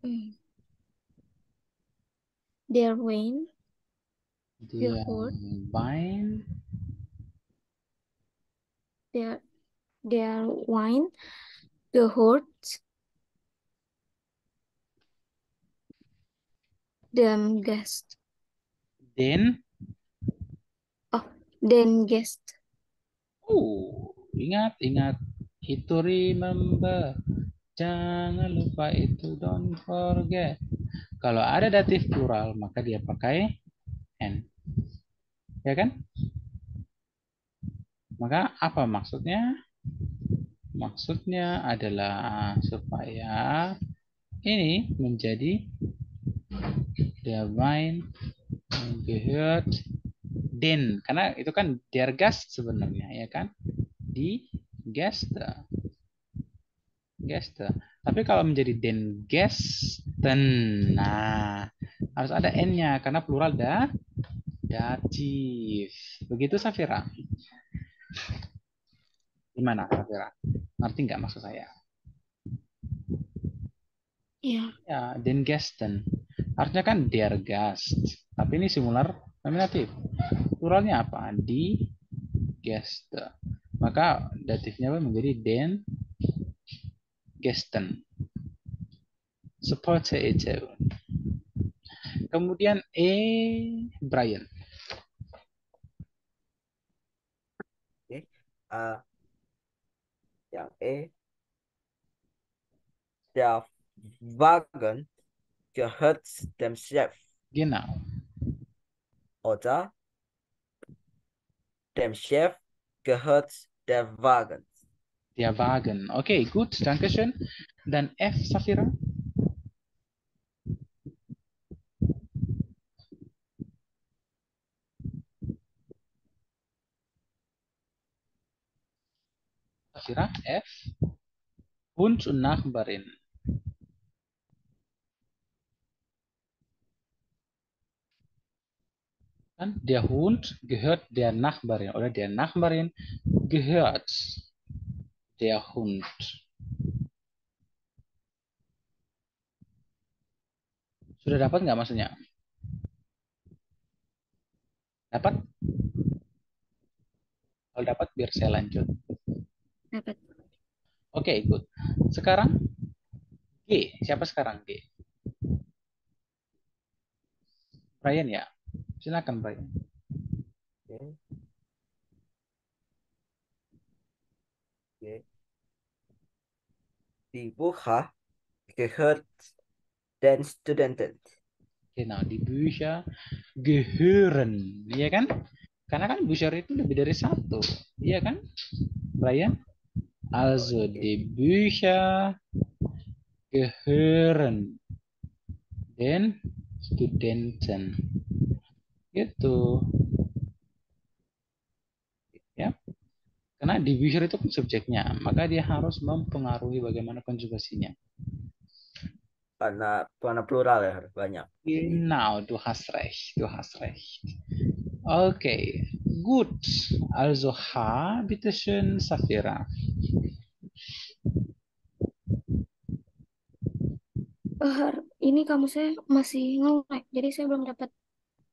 Hmm. Der Wein Der gehört, Wein, der, der Wein gehört dem Gast. den. Oh, den Gast. Ingat. Itu remember. Jangan lupa itu, don't forget. Kalau ada datif plural, maka dia pakai N. Ya kan? Maka apa maksudnya? Maksudnya adalah supaya ini menjadi der Wein gehört den. Karena itu kan der Gast sebenarnya, ya kan? Die Gäste. Gäste. Tapi kalau menjadi den Gästen, nah harus ada n-nya karena plural datif. Begitu Safira. Gimana Safira? Ngerti nggak maksud saya? Ya, Ya, den Gästen. Harusnya kan der Gast. Tapi ini singular nominatif. Pluralnya apa? Die Gäste. Maka datifnya menjadi den Gästen. Seperti itu. Kemudian Brian. Okay. Yang E. Der Wagen gehört dem Chef Genau. oder dem Chef gehört der Wagen. Der Wagen. Okay, gut, danke schön. Dan F, Safira. Safira, F. Hund und Nachbarin. Kan der Hund gehört der Nachbarin oder der Nachbarin gehört der Hund. Sudah dapat nggak maksudnya? Dapat? Kalau dapat biar saya lanjut. Dapat. Oke, good. Sekarang G. Siapa sekarang G? Brian ya? Silakan Brian. Oke, oke. Die Bucha gehört den Studenten. Genau, die Bücher gehören. Iya kan? Karena kan Bücher itu lebih dari satu. Iya kan, Brian? Also, Oke. die Bücher gehören den Studenten. Gitu. Ya. Karena die Bücher itu kan subjeknya, maka dia harus mempengaruhi bagaimana konjugasinya. Karena plural ya harus banyak. Jadi Genau, du hast recht, du hast recht. Okay, gut. Also H, bitteschön, Safira. Ini kamu saya masih nge-lag, jadi saya belum dapat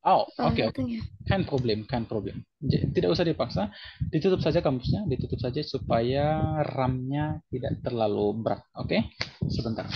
Oh, oke, oke. itunya. Kein Problem, kein Problem. Tidak usah dipaksa, ditutup saja kamusnya, ditutup saja supaya RAM-nya tidak terlalu berat. Oke, sebentar.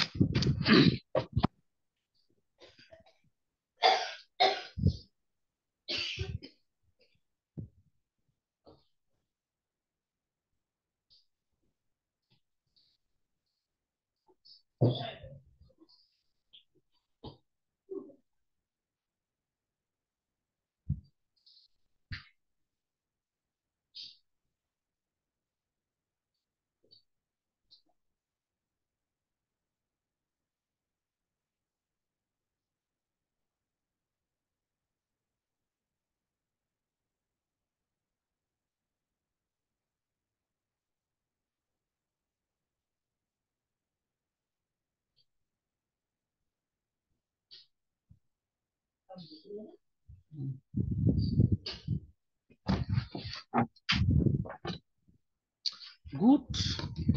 Good.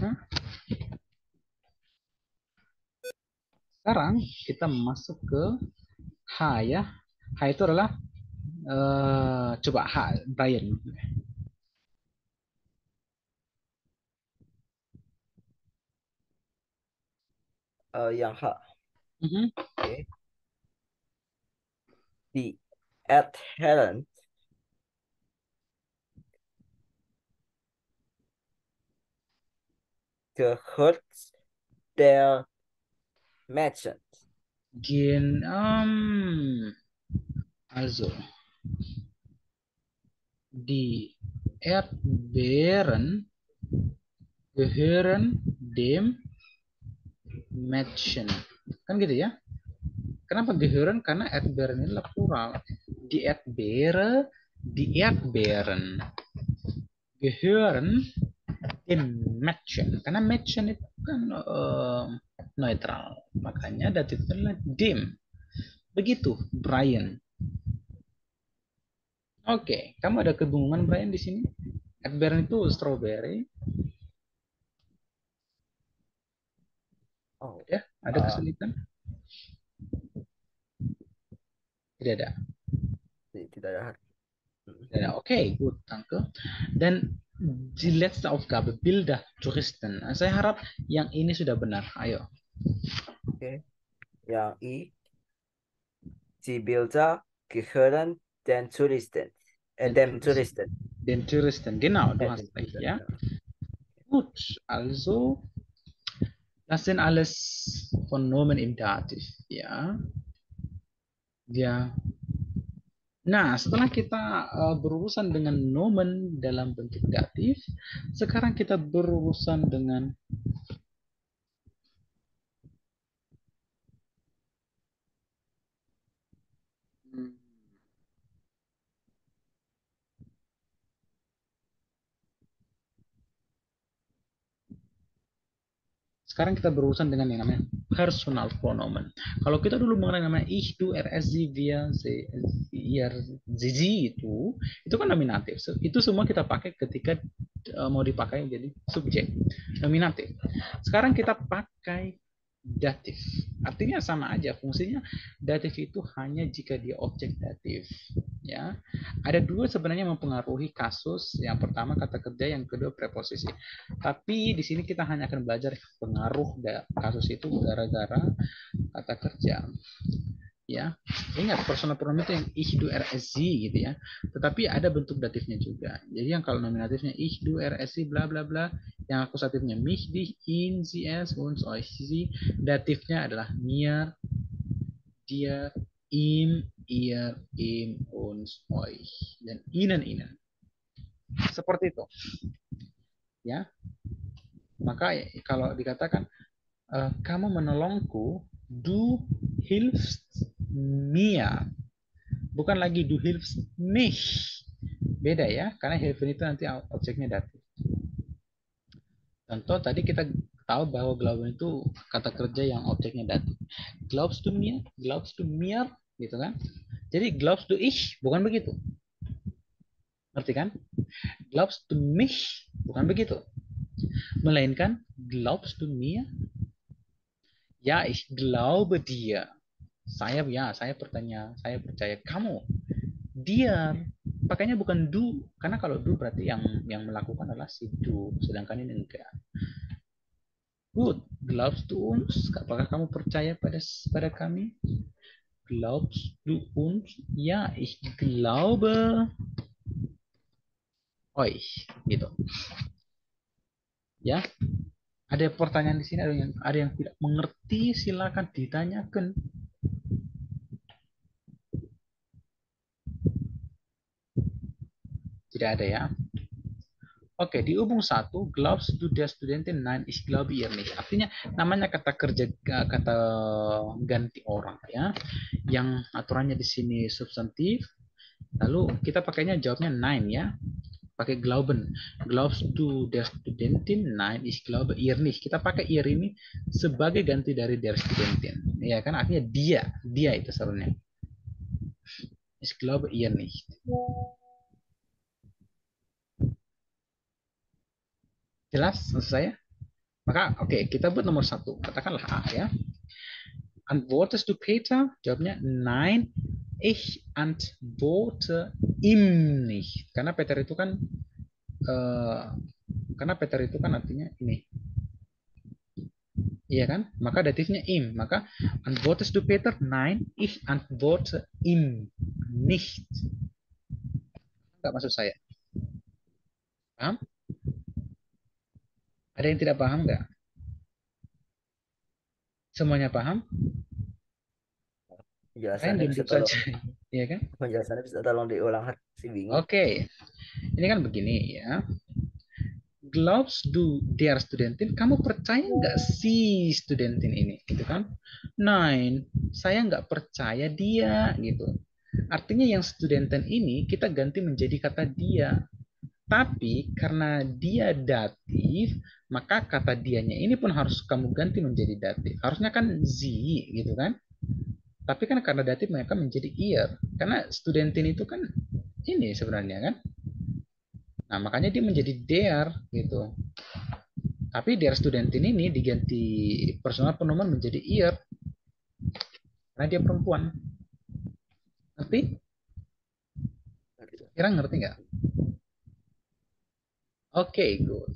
Nah, sekarang kita masuk ke H ya. H itu adalah coba H, Brian. yang H. Mhm. Oke. Die Adherent gehört der Mädchen. Also die Erdbeeren gehören dem Mädchen. Kan gitu ya? Kenapa gehören? Karena Erdbeeren ini adalah plural. Die Erdbeeren gehören dem Mädchen. Karena Mädchen itu kan netral. Makanya datifnya adalah dem. Begitu, Brian. Oke, kamu ada kebingungan Brian di sini? Erdbeeren itu strawberry, Oh, ya? Ada uh, kesulitan? Tidak ada. tidak ada. Tidak ada. Oke, gut, danke. Dan die letzte Aufgabe, Bilder Touristen. Saya harap yang ini sudah benar. Ayo. Oke. Yang I. Die Bilder gehören den Touristen. Den Dem Touristen. Touristen. Den Touristen, genau, du hast Den recht, Touristen, ja. ja. Gut, also das sind alles von Nomen im Dativ, ya. Ya. Nah, setelah kita berurusan dengan nomen dalam bentuk datif, sekarang kita berurusan dengan Sekarang kita berurusan dengan yang namanya personal pronomen. Kalau kita dulu mengenai namanya ich, du, er, es, sie, wir, sie, ihr, sie itu kan nominatif. Itu semua kita pakai ketika mau dipakai jadi subjek, nominatif. Sekarang kita pakai datif. Artinya sama aja fungsinya. Datif itu hanya jika dia objek datif. Ya, ada dua sebenarnya mempengaruhi kasus. Yang pertama kata kerja, yang kedua preposisi. Tapi di sini kita hanya akan belajar pengaruh kasus itu gara-gara kata kerja. Ya, ingat personal pronoun itu yang ich, du, er, es, sie gitu ya. Tetapi ada bentuk datifnya juga. Jadi yang kalau nominatifnya ich, du, er, es, sie, bla bla bla. Yang akusatifnya mich, dich, ihn, sie, es, uns, euch, sie. Datifnya adalah mir, dir, ihm, ihr, ihm, uns, euch, dan ihnen, ihnen. Seperti itu. Ya, maka kalau dikatakan kamu menolongku, du hilfst mir, bukan lagi du hilfst mich. Beda ya, karena helfen itu nanti objeknya datif. Contoh tadi kita tahu bahwa glauben itu kata kerja yang objeknya datif. Glaubst du mir, gitu kan? Jadi glaubst du ich bukan begitu. Ngerti kan? Glaubst du mich bukan begitu. Melainkan glaubst du mir? Ya, ich glaube dir. Saya percaya kamu. Dia pakainya bukan do, karena kalau do berarti yang melakukan adalah si do, sedangkan ini enggak. Good. Glaubst du uns? Apakah kamu percaya pada kami? Glaubst du uns? Ja, ich glaube euch. Gitu. Ya, ada pertanyaan di sini, ada yang tidak mengerti, silakan ditanyakan. Tidak ada ya. Oke, di hubung satu, glaubst du der Studentin? Nein, ich glaube ihr nicht. Artinya namanya kata kerja, kata ganti orang ya. Yang aturannya di sini substantif. Lalu kita pakainya jawabnya nein ya. Pakai glauben. Glaubst du der Studentin? Nein, ich glaube ihr nicht. Kita pakai ihr ini sebagai ganti dari der Studentin. Ya kan artinya dia itu sebenarnya. Ich glaube ihr nicht. Jelas maksud saya? Maka oke, kita buat nomor satu. Katakanlah A ya. Antwortest du Peter? Jawabnya nein, ich antworte ihm nicht. Eh, karena Peter itu kan artinya ini. Iya kan? Maka datifnya im. Maka antwortest du Peter? Nein, ich antworte ihm nicht. Enggak maksud saya. Paham? Ada yang tidak paham enggak? Semuanya paham? Kalian Penjelasannya bisa diam-diam tolong saja. Iya kan? penjelasannya bisa tolong diulang, si bingung. Oke. Ini kan begini ya. Glaubst du der Studentin? Kamu percaya nggak si Studentin ini? Gitu kan? Nein, saya nggak percaya dia. Gitu. Artinya yang Studentin ini kita ganti menjadi kata dia. Tapi karena dia datif, maka kata dianya ini pun harus kamu ganti menjadi datif. Harusnya kan sie, gitu kan? Tapi kan karena datif mereka menjadi ihr. Karena Studentin itu kan ini sebenarnya kan? Nah, makanya dia menjadi der gitu. Tapi der Studentin ini diganti personal pronoun menjadi ihr karena dia perempuan. Ngerti? Kira ngerti nggak? Oke, good.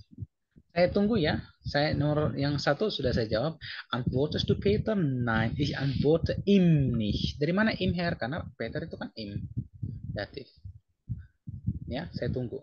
Saya tunggu ya. Saya nomor yang satu sudah saya jawab. Antwortest du Peter? Nein, ich antworte ihm nicht. Dari mana ihm her? Karena Peter itu kan ihm. Datif. Ya, saya tunggu.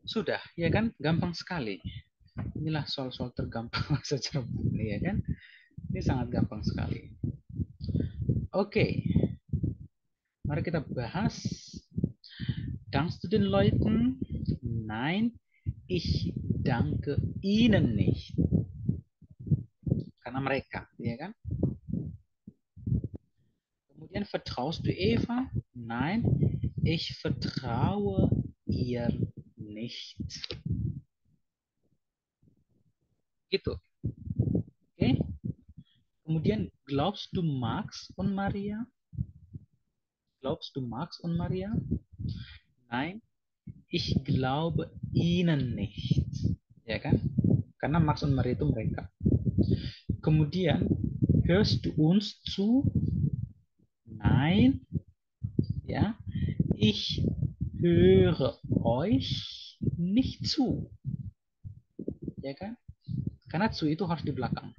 Sudah, ya kan? Gampang sekali. Inilah soal-soal tergampang secara ini, ya kan? Ini sangat gampang sekali. Oke, mari kita bahas. Dankst du den Leuten? Nein, ich danke ihnen nicht. Karena mereka, ya kan? Kemudian vertraust du Eva? Nein, ich vertraue ihr nicht. Gitu. Oke. Kemudian glaubst du Max und Maria? Glaubst du Max und Maria? Nein, ich glaube ihnen nicht. Ya kan? Karena Max und Maria itu mereka. Kemudian hörst du uns zu? Nein, ja, ich höre euch nicht zu. Ya kan? Karena zu itu harus di belakang.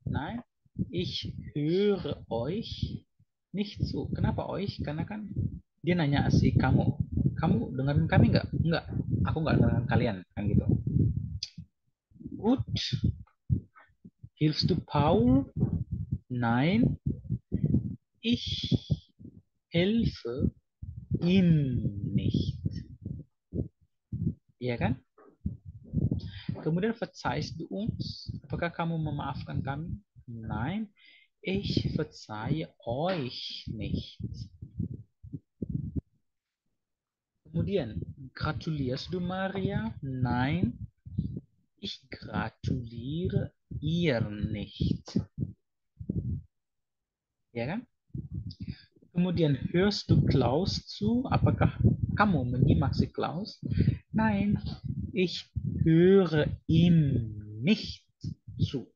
Nein, ich höre euch nicht zu. Kenapa euch? Karena kan dia nanya si kamu. Kamu dengerin kami nggak? Nggak. Aku nggak dengerin kalian. Kan gitu. Gut. Hilfst du Paul? Nein. Ich helfe ihm nicht. Iya kan? Kemudian verzeihst du uns? Apakah kamu memaafkan kami? Nein, ich verzeihe euch nicht. Kemudian, gratulierst du Maria? Nein, ich gratuliere ihr nicht. Ya kan? Kemudian, hörst du Klaus zu? Apakah kamu menyimak si Klaus? Nein, ich höre ihm nicht zu.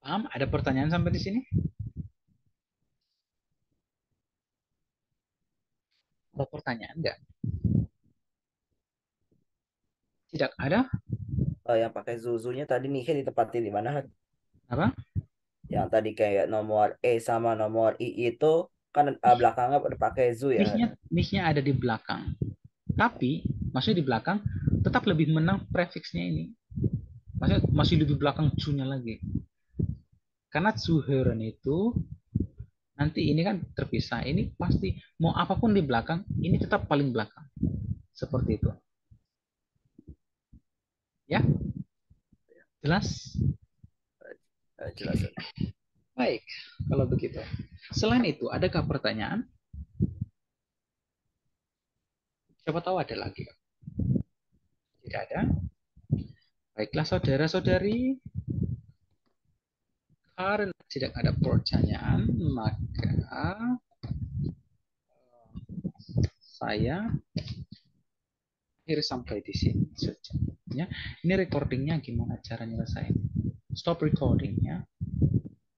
Paham? Ada pertanyaan sampai di sini? Ada pertanyaan nggak? Tidak ada? Yang pakai zuzunya tadi nih ditempatin di mana? Han? Apa? Yang tadi kayak nomor E sama nomor I itu kan belakangnya udah pakai zu ya. Han? Nih-nya ada di belakang. Tapi, maksudnya di belakang, tetap lebih menang prefiksnya ini. Maksudnya masih lebih belakang cu-nya lagi. Karena zuhören itu, nanti ini kan terpisah. Ini pasti, mau apapun di belakang, ini tetap paling belakang. Seperti itu. Ya? Jelas? Jelas. Baik, kalau begitu. Selain itu, adakah pertanyaan? Siapa tahu ada lagi. Tidak ada? Baiklah saudara-saudari, karena tidak ada pertanyaan, maka saya akhiri sampai di sini saja. Ya, ini recordingnya gimana cara nyelesain? Stop recording ya.